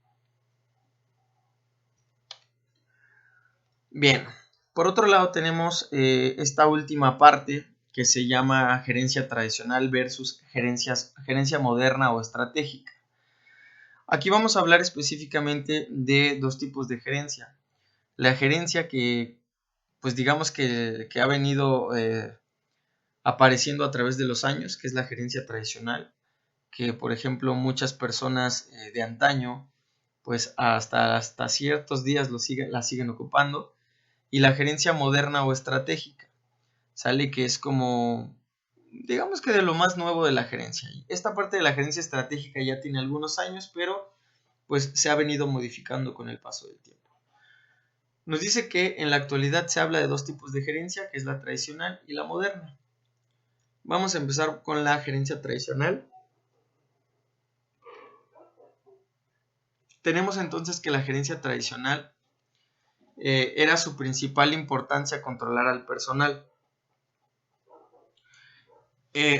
Bien, por otro lado tenemos esta última parte que se llama gerencia tradicional versus gerencia moderna o estratégica. Aquí vamos a hablar específicamente de dos tipos de gerencia. La gerencia que, pues digamos que ha venido apareciendo a través de los años, que es la gerencia tradicional, que por ejemplo muchas personas de antaño, pues hasta ciertos días la siguen ocupando, y la gerencia moderna o estratégica, sale que es como, digamos que de lo más nuevo de la gerencia. Esta parte de la gerencia estratégica ya tiene algunos años, pero pues se ha venido modificando con el paso del tiempo. Nos dice que en la actualidad se habla de dos tipos de gerencia, que es la tradicional y la moderna. Vamos a empezar con la gerencia tradicional. Tenemos entonces que la gerencia tradicional era su principal importancia controlar al personal,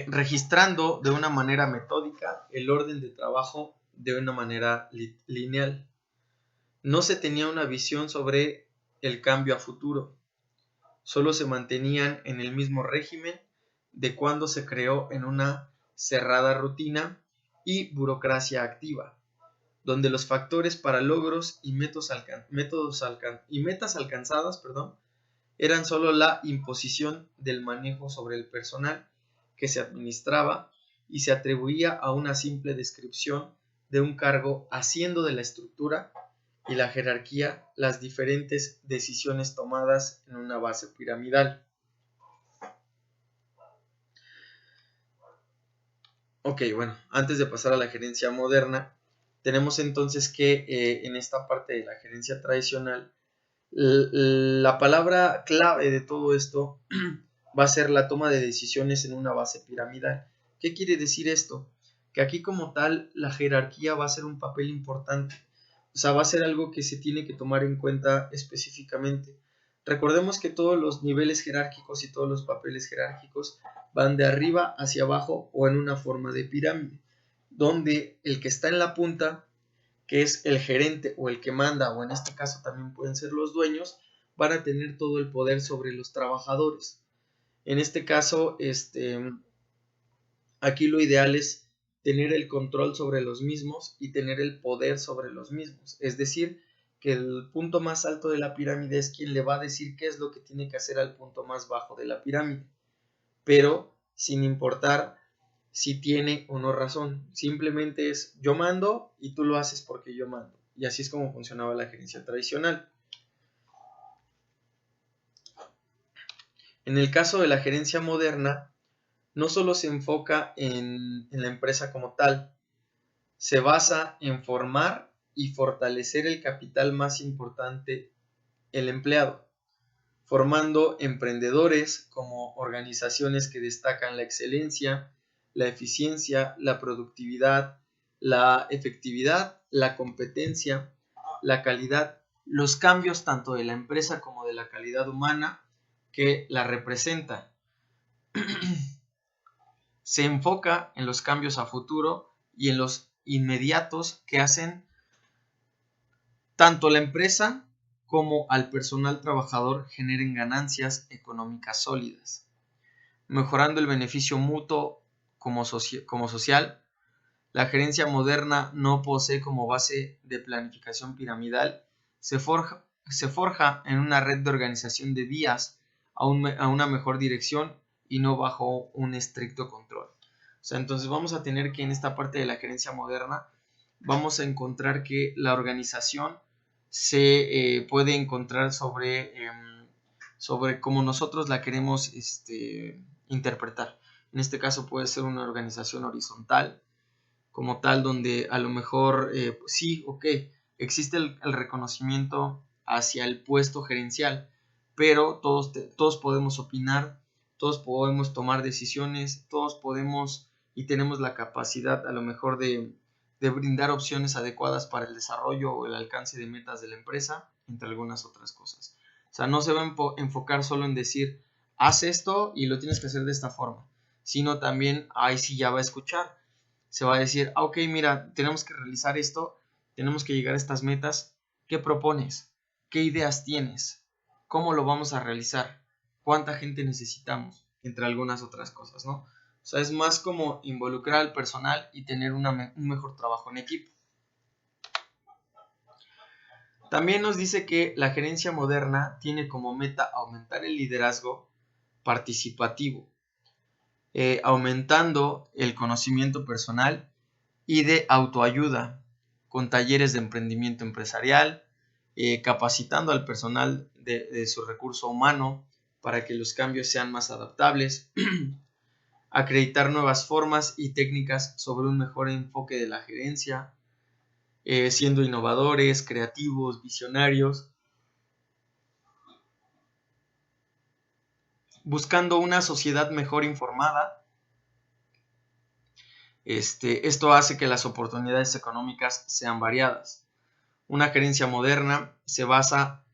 registrando de una manera metódica el orden de trabajo de una manera lineal. No se tenía una visión sobre el cambio a futuro, solo se mantenían en el mismo régimen de cuando se creó en una cerrada rutina y burocracia activa, donde los factores para logros y metas alcanzadas, eran solo la imposición del manejo sobre el personal que se administraba y se atribuía a una simple descripción de un cargo, haciendo de la estructura y la jerarquía las diferentes decisiones tomadas en una base piramidal. Ok, bueno, antes de pasar a la gerencia moderna, tenemos entonces que en esta parte de la gerencia tradicional, la palabra clave de todo esto va a ser la toma de decisiones en una base piramidal. ¿Qué quiere decir esto? Que aquí como tal la jerarquía va a ser un papel importante. O sea, va a ser algo que se tiene que tomar en cuenta específicamente. Recordemos que todos los niveles jerárquicos y todos los papeles jerárquicos van de arriba hacia abajo o en una forma de pirámide, donde el que está en la punta, que es el gerente o el que manda, o en este caso también pueden ser los dueños, van a tener todo el poder sobre los trabajadores. En este caso, aquí lo ideal es tener el control sobre los mismos y tener el poder sobre los mismos. Es decir, que el punto más alto de la pirámide es quien le va a decir qué es lo que tiene que hacer al punto más bajo de la pirámide, pero sin importar si tiene o no razón. Simplemente es yo mando y tú lo haces porque yo mando. Y así es como funcionaba la gerencia tradicional. En el caso de la gerencia moderna, no solo se enfoca en la empresa como tal, se basa en formar y fortalecer el capital más importante, el empleado, formando emprendedores como organizaciones que destacan la excelencia, la eficiencia, la productividad, la efectividad, la competencia, la calidad, los cambios tanto de la empresa como de la calidad humana que la representa. Se enfoca en los cambios a futuro y en los inmediatos que hacen tanto la empresa como al personal trabajador generen ganancias económicas sólidas, mejorando el beneficio mutuo como social. La gerencia moderna no posee como base de planificación piramidal, se forja en una red de organización de vías a una mejor dirección y no bajo un estricto control. O sea, entonces vamos a tener que en esta parte de la gerencia moderna vamos a encontrar que la organización se puede encontrar sobre cómo nosotros la queremos interpretar. En este caso puede ser una organización horizontal, como tal, donde a lo mejor sí, ok, existe el reconocimiento hacia el puesto gerencial, pero todos podemos opinar, todos podemos tomar decisiones, todos podemos y tenemos la capacidad a lo mejor de brindar opciones adecuadas para el desarrollo o el alcance de metas de la empresa, entre algunas otras cosas. O sea, no se va a enfocar solo en decir, haz esto y lo tienes que hacer de esta forma, sino también ahí sí ya va a escuchar. Se va a decir, ok, mira, tenemos que realizar esto, tenemos que llegar a estas metas, ¿qué propones? ¿Qué ideas tienes? ¿cómo lo vamos a realizar? ¿Cuánta gente necesitamos? Entre algunas otras cosas, ¿no? O sea, es más como involucrar al personal y tener un mejor trabajo en equipo. También nos dice que la gerencia moderna tiene como meta aumentar el liderazgo participativo, aumentando el conocimiento personal y de autoayuda, con talleres de emprendimiento empresarial, capacitando al personal de su recurso humano para que los cambios sean más adaptables, acreditar nuevas formas y técnicas sobre un mejor enfoque de la gerencia, siendo innovadores, creativos, visionarios, buscando una sociedad mejor informada. Esto hace que las oportunidades económicas sean variadas. Una gerencia moderna se basa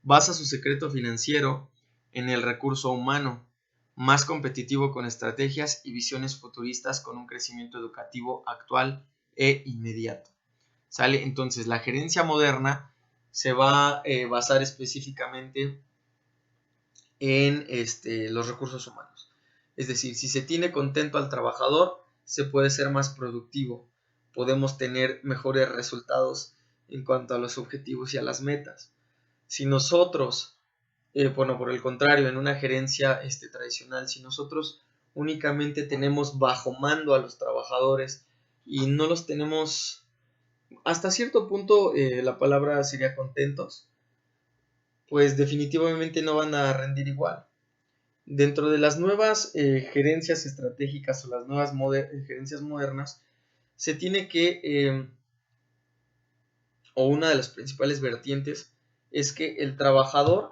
su secreto financiero en el recurso humano, más competitivo con estrategias y visiones futuristas con un crecimiento educativo actual e inmediato. ¿Sale? Entonces, la gerencia moderna se va a basar específicamente en los recursos humanos. Es decir, si se tiene contento al trabajador, se puede ser más productivo, podemos tener mejores resultados en cuanto a los objetivos y a las metas. Si nosotros, por el contrario, en una gerencia tradicional, si nosotros únicamente tenemos bajo mando a los trabajadores y no los tenemos, hasta cierto punto la palabra sería contentos, pues definitivamente no van a rendir igual. Dentro de las nuevas gerencias estratégicas o las nuevas gerencias modernas, se tiene que, o una de las principales vertientes, es que el trabajador,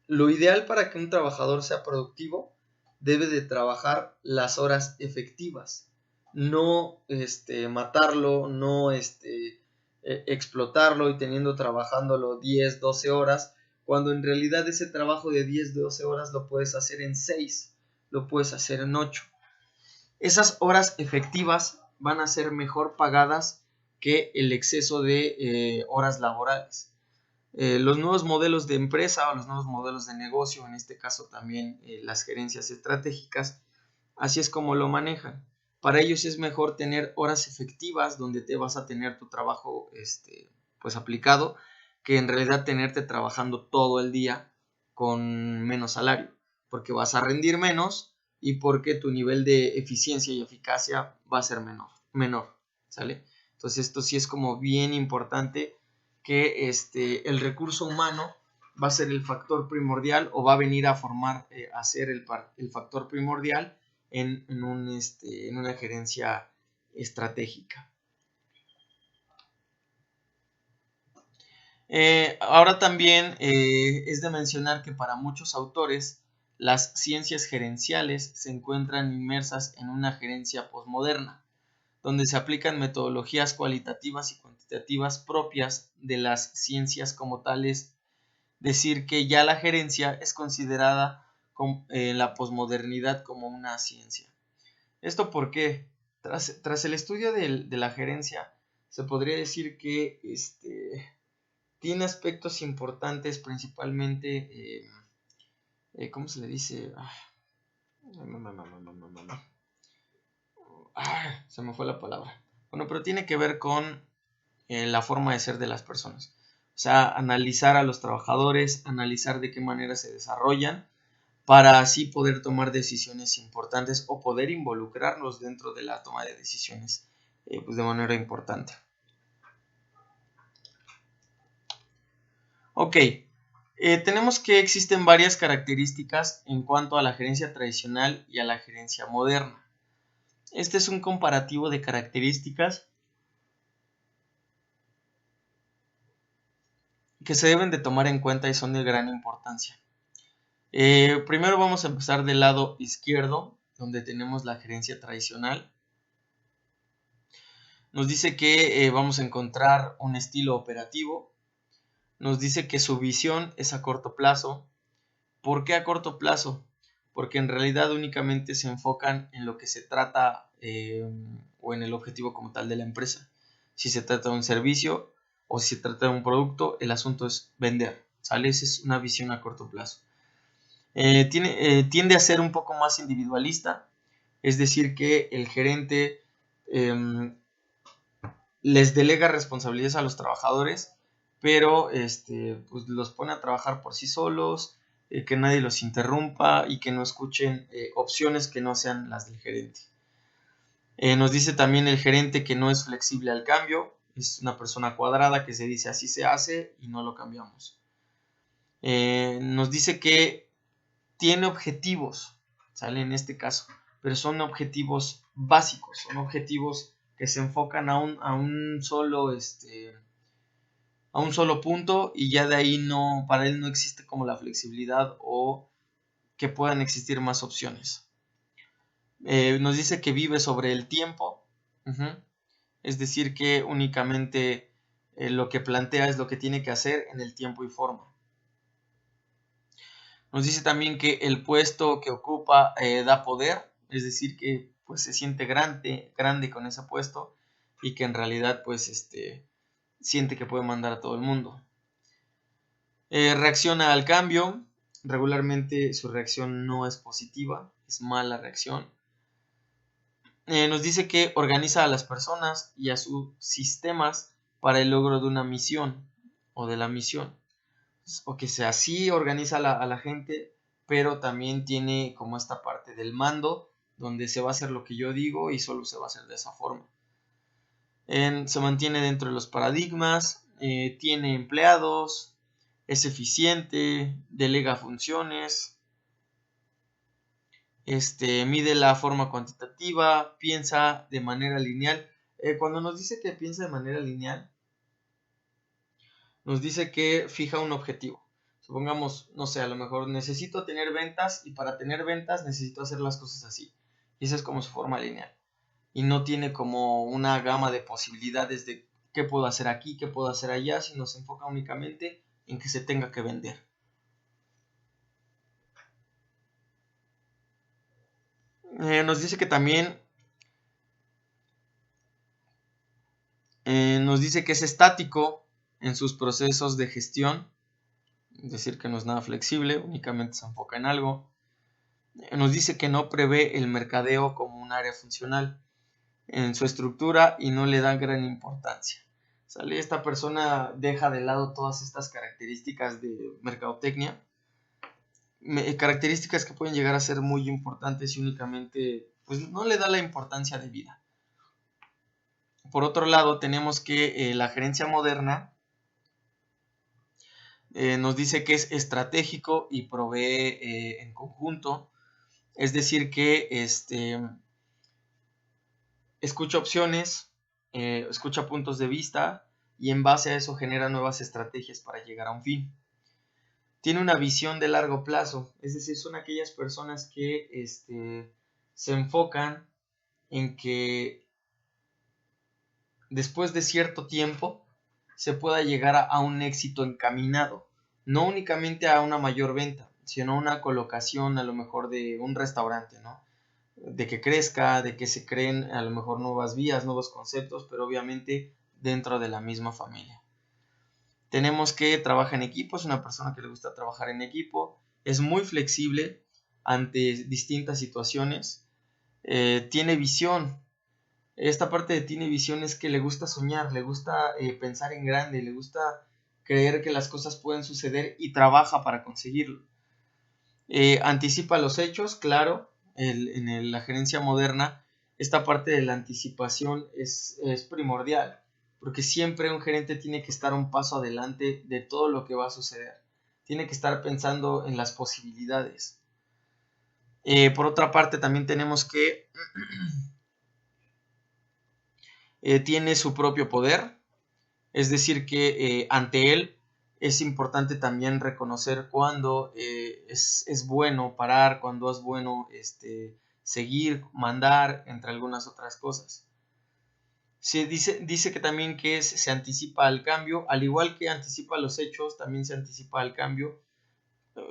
lo ideal para que un trabajador sea productivo, debe de trabajar las horas efectivas, no matarlo, no explotarlo y trabajándolo 10, 12 horas, cuando en realidad ese trabajo de 10, 12 horas lo puedes hacer en 6, lo puedes hacer en 8. Esas horas efectivas van a ser mejor pagadas que el exceso de horas laborales. Los nuevos modelos de empresa o los nuevos modelos de negocio, en este caso también las gerencias estratégicas, así es como lo manejan. Para ellos es mejor tener horas efectivas donde te vas a tener tu trabajo pues aplicado, que en realidad tenerte trabajando todo el día con menos salario, porque vas a rendir menos y porque tu nivel de eficiencia y eficacia va a ser menor, ¿sale? Entonces esto sí es como bien importante, que el recurso humano va a ser el factor primordial o va a venir a formar, a ser el factor primordial en una gerencia estratégica. Ahora también es de mencionar que para muchos autores las ciencias gerenciales se encuentran inmersas en una gerencia posmoderna, donde se aplican metodologías cualitativas y cuantitativas propias de las ciencias como tales. Decir que ya la gerencia es considerada en la posmodernidad como una ciencia. ¿Esto por qué? Tras el estudio de la gerencia, se podría decir que tiene aspectos importantes, principalmente, ¿cómo se le dice? Se me fue la palabra. Bueno, pero tiene que ver con la forma de ser de las personas. O sea, analizar a los trabajadores, analizar de qué manera se desarrollan, para así poder tomar decisiones importantes o poder involucrarlos dentro de la toma de decisiones pues de manera importante. Ok, tenemos que existen varias características en cuanto a la gerencia tradicional y a la gerencia moderna. Este es un comparativo de características que se deben de tomar en cuenta y son de gran importancia. Primero vamos a empezar del lado izquierdo, donde tenemos la gerencia tradicional. Nos dice que vamos a encontrar un estilo operativo. Nos dice que su visión es a corto plazo. ¿Por qué a corto plazo? Porque en realidad únicamente se enfocan en lo que se trata o en el objetivo como tal de la empresa. Si se trata de un servicio o si se trata de un producto, el asunto es vender, ¿sale? Esa es una visión a corto plazo. Tiende a ser un poco más individualista, es decir, que el gerente les delega responsabilidades a los trabajadores, pero pues los pone a trabajar por sí solos, que nadie los interrumpa y que no escuchen opciones que no sean las del gerente. Nos dice también el gerente que no es flexible al cambio, es una persona cuadrada que se dice así se hace y no lo cambiamos. Nos dice que tiene objetivos, ¿sale? En este caso, pero son objetivos básicos, son objetivos que se enfocan a un solo punto y ya de ahí para él no existe como la flexibilidad o que puedan existir más opciones. Nos dice que vive sobre el tiempo, es decir, que únicamente lo que plantea es lo que tiene que hacer en el tiempo y forma. Nos dice también que el puesto que ocupa da poder, es decir, que pues se siente grande con ese puesto y que en realidad pues siente que puede mandar a todo el mundo. Reacciona al cambio, regularmente su reacción no es positiva, es mala reacción. Nos dice que organiza a las personas y a sus sistemas para el logro de una misión o de la misión. O que sea así, organiza a la gente, pero también tiene como esta parte del mando, donde se va a hacer lo que yo digo y solo se va a hacer de esa forma. Se mantiene dentro de los paradigmas, tiene empleados, es eficiente, delega funciones, mide la forma cuantitativa, piensa de manera lineal. Cuando nos dice que piensa de manera lineal, nos dice que fija un objetivo. Supongamos, no sé, a lo mejor necesito tener ventas y para tener ventas necesito hacer las cosas así. Y esa es como su forma lineal. Y no tiene como una gama de posibilidades de qué puedo hacer aquí, qué puedo hacer allá, sino se enfoca únicamente en que se tenga que vender. Nos dice que también nos dice que es estático en sus procesos de gestión, es decir, que no es nada flexible, únicamente se enfoca en algo. Nos dice que no prevé el mercadeo como un área funcional en su estructura y no le da gran importancia. ¿Sale? Esta persona deja de lado todas estas características de mercadotecnia, características que pueden llegar a ser muy importantes y únicamente pues no le da la importancia de vida. Por otro lado, tenemos que la gerencia moderna nos dice que es estratégico y provee en conjunto, es decir que escucha opciones, escucha puntos de vista y en base a eso genera nuevas estrategias para llegar a un fin. Tiene una visión de largo plazo, es decir, son aquellas personas que se enfocan en que después de cierto tiempo se pueda llegar a un éxito encaminado, no únicamente a una mayor venta, sino a una colocación a lo mejor de un restaurante, ¿no? De que crezca, de que se creen a lo mejor nuevas vías, nuevos conceptos, pero obviamente dentro de la misma familia. Tenemos que trabaja en equipo, es una persona que le gusta trabajar en equipo, es muy flexible ante distintas situaciones, tiene visión. Esta parte de tiene visión es que le gusta soñar, le gusta pensar en grande, le gusta creer que las cosas pueden suceder y trabaja para conseguirlo. Anticipa los hechos, claro, la gerencia moderna, esta parte de la anticipación es primordial, porque siempre un gerente tiene que estar un paso adelante de todo lo que va a suceder, tiene que estar pensando en las posibilidades. Por otra parte, también tenemos que tiene su propio poder, es decir, que ante él es importante también reconocer cuándo es bueno parar, cuándo es bueno seguir, mandar, entre algunas otras cosas. Se dice que también que se anticipa al cambio, al igual que anticipa los hechos, también se anticipa al cambio.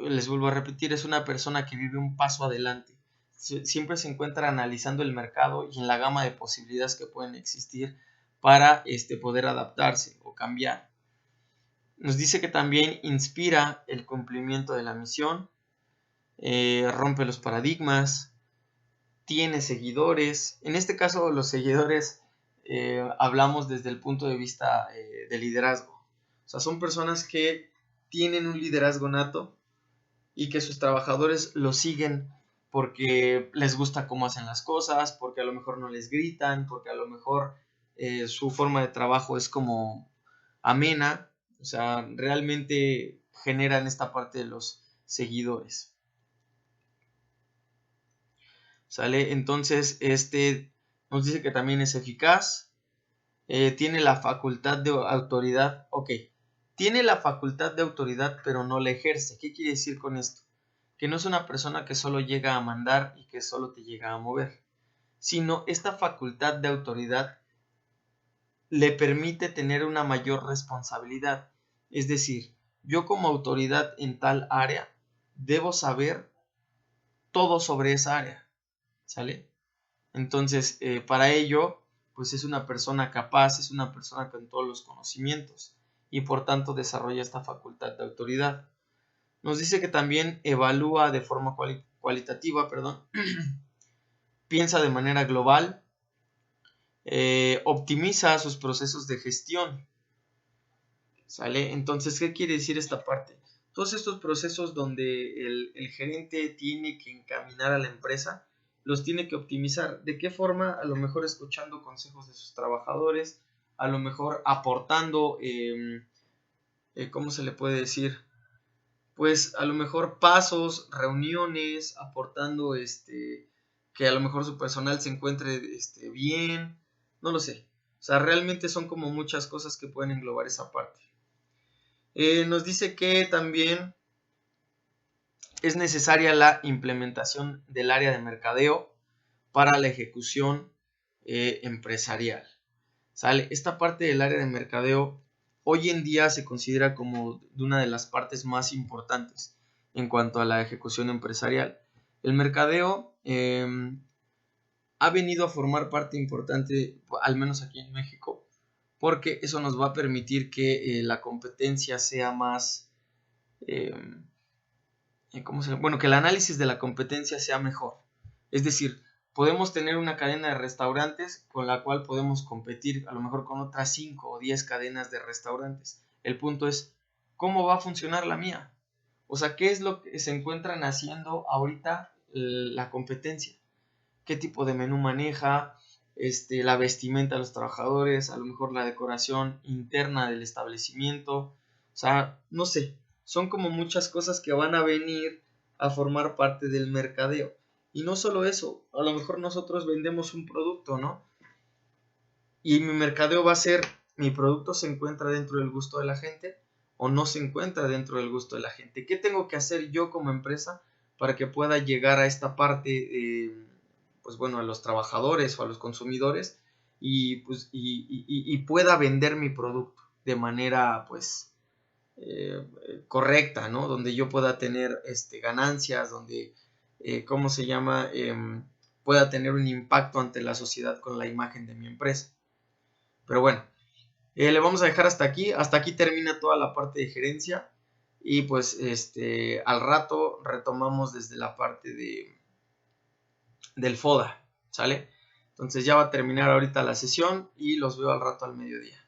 Les vuelvo a repetir, es una persona que vive un paso adelante. Siempre se encuentra analizando el mercado y en la gama de posibilidades que pueden existir para poder adaptarse o cambiar. Nos dice que también inspira el cumplimiento de la misión, rompe los paradigmas, tiene seguidores. En este caso, los seguidores hablamos desde el punto de vista de liderazgo. O sea, son personas que tienen un liderazgo nato y que sus trabajadores lo siguen porque les gusta cómo hacen las cosas, porque a lo mejor no les gritan, porque a lo mejor su forma de trabajo es como amena. O sea, realmente generan esta parte de los seguidores. ¿Sale? Entonces, nos dice que también es eficaz, tiene la facultad de autoridad, ok, tiene la facultad de autoridad pero no la ejerce. ¿Qué quiere decir con esto? Que no es una persona que solo llega a mandar y que solo te llega a mover, sino esta facultad de autoridad le permite tener una mayor responsabilidad. Es decir, yo como autoridad en tal área debo saber todo sobre esa área, ¿sale? Entonces, para ello, pues es una persona capaz, es una persona con todos los conocimientos y por tanto desarrolla esta facultad de autoridad. Nos dice que también evalúa de forma cualitativa, piensa de manera global, optimiza sus procesos de gestión, ¿sale? Entonces, ¿qué quiere decir esta parte? Todos estos procesos donde el gerente tiene que encaminar a la empresa, los tiene que optimizar. ¿De qué forma? A lo mejor escuchando consejos de sus trabajadores, a lo mejor aportando, ¿cómo se le puede decir? Pues a lo mejor pasos, reuniones, aportando que a lo mejor su personal se encuentre bien, no lo sé. O sea, realmente son como muchas cosas que pueden englobar esa parte. Nos dice que también es necesaria la implementación del área de mercadeo para la ejecución empresarial. ¿Sale? Esta parte del área de mercadeo hoy en día se considera como de una de las partes más importantes en cuanto a la ejecución empresarial. El mercadeo ha venido a formar parte importante, al menos aquí en México, porque eso nos va a permitir que la competencia sea más, bueno, que el análisis de la competencia sea mejor. Es decir, podemos tener una cadena de restaurantes con la cual podemos competir a lo mejor con otras 5 o 10 cadenas de restaurantes. El punto es, ¿cómo va a funcionar la mía? O sea, ¿qué es lo que se encuentran haciendo ahorita la competencia? ¿Qué tipo de menú maneja? La vestimenta de los trabajadores, a lo mejor la decoración interna del establecimiento. O sea, no sé, son como muchas cosas que van a venir a formar parte del mercadeo. Y no solo eso, a lo mejor nosotros vendemos un producto, ¿no? Y mi mercadeo va a ser, mi producto se encuentra dentro del gusto de la gente o no se encuentra dentro del gusto de la gente. ¿Qué tengo que hacer yo como empresa para que pueda llegar a esta parte, pues bueno, a los trabajadores o a los consumidores y pueda vender mi producto de manera, pues, correcta, ¿no? Donde yo pueda tener ganancias, donde, ¿cómo se llama? Pueda tener un impacto ante la sociedad con la imagen de mi empresa. Pero bueno, le vamos a dejar hasta aquí. Hasta aquí termina toda la parte de gerencia. Y pues al rato retomamos desde la parte del FODA, ¿sale? Entonces ya va a terminar ahorita la sesión y los veo al rato al mediodía.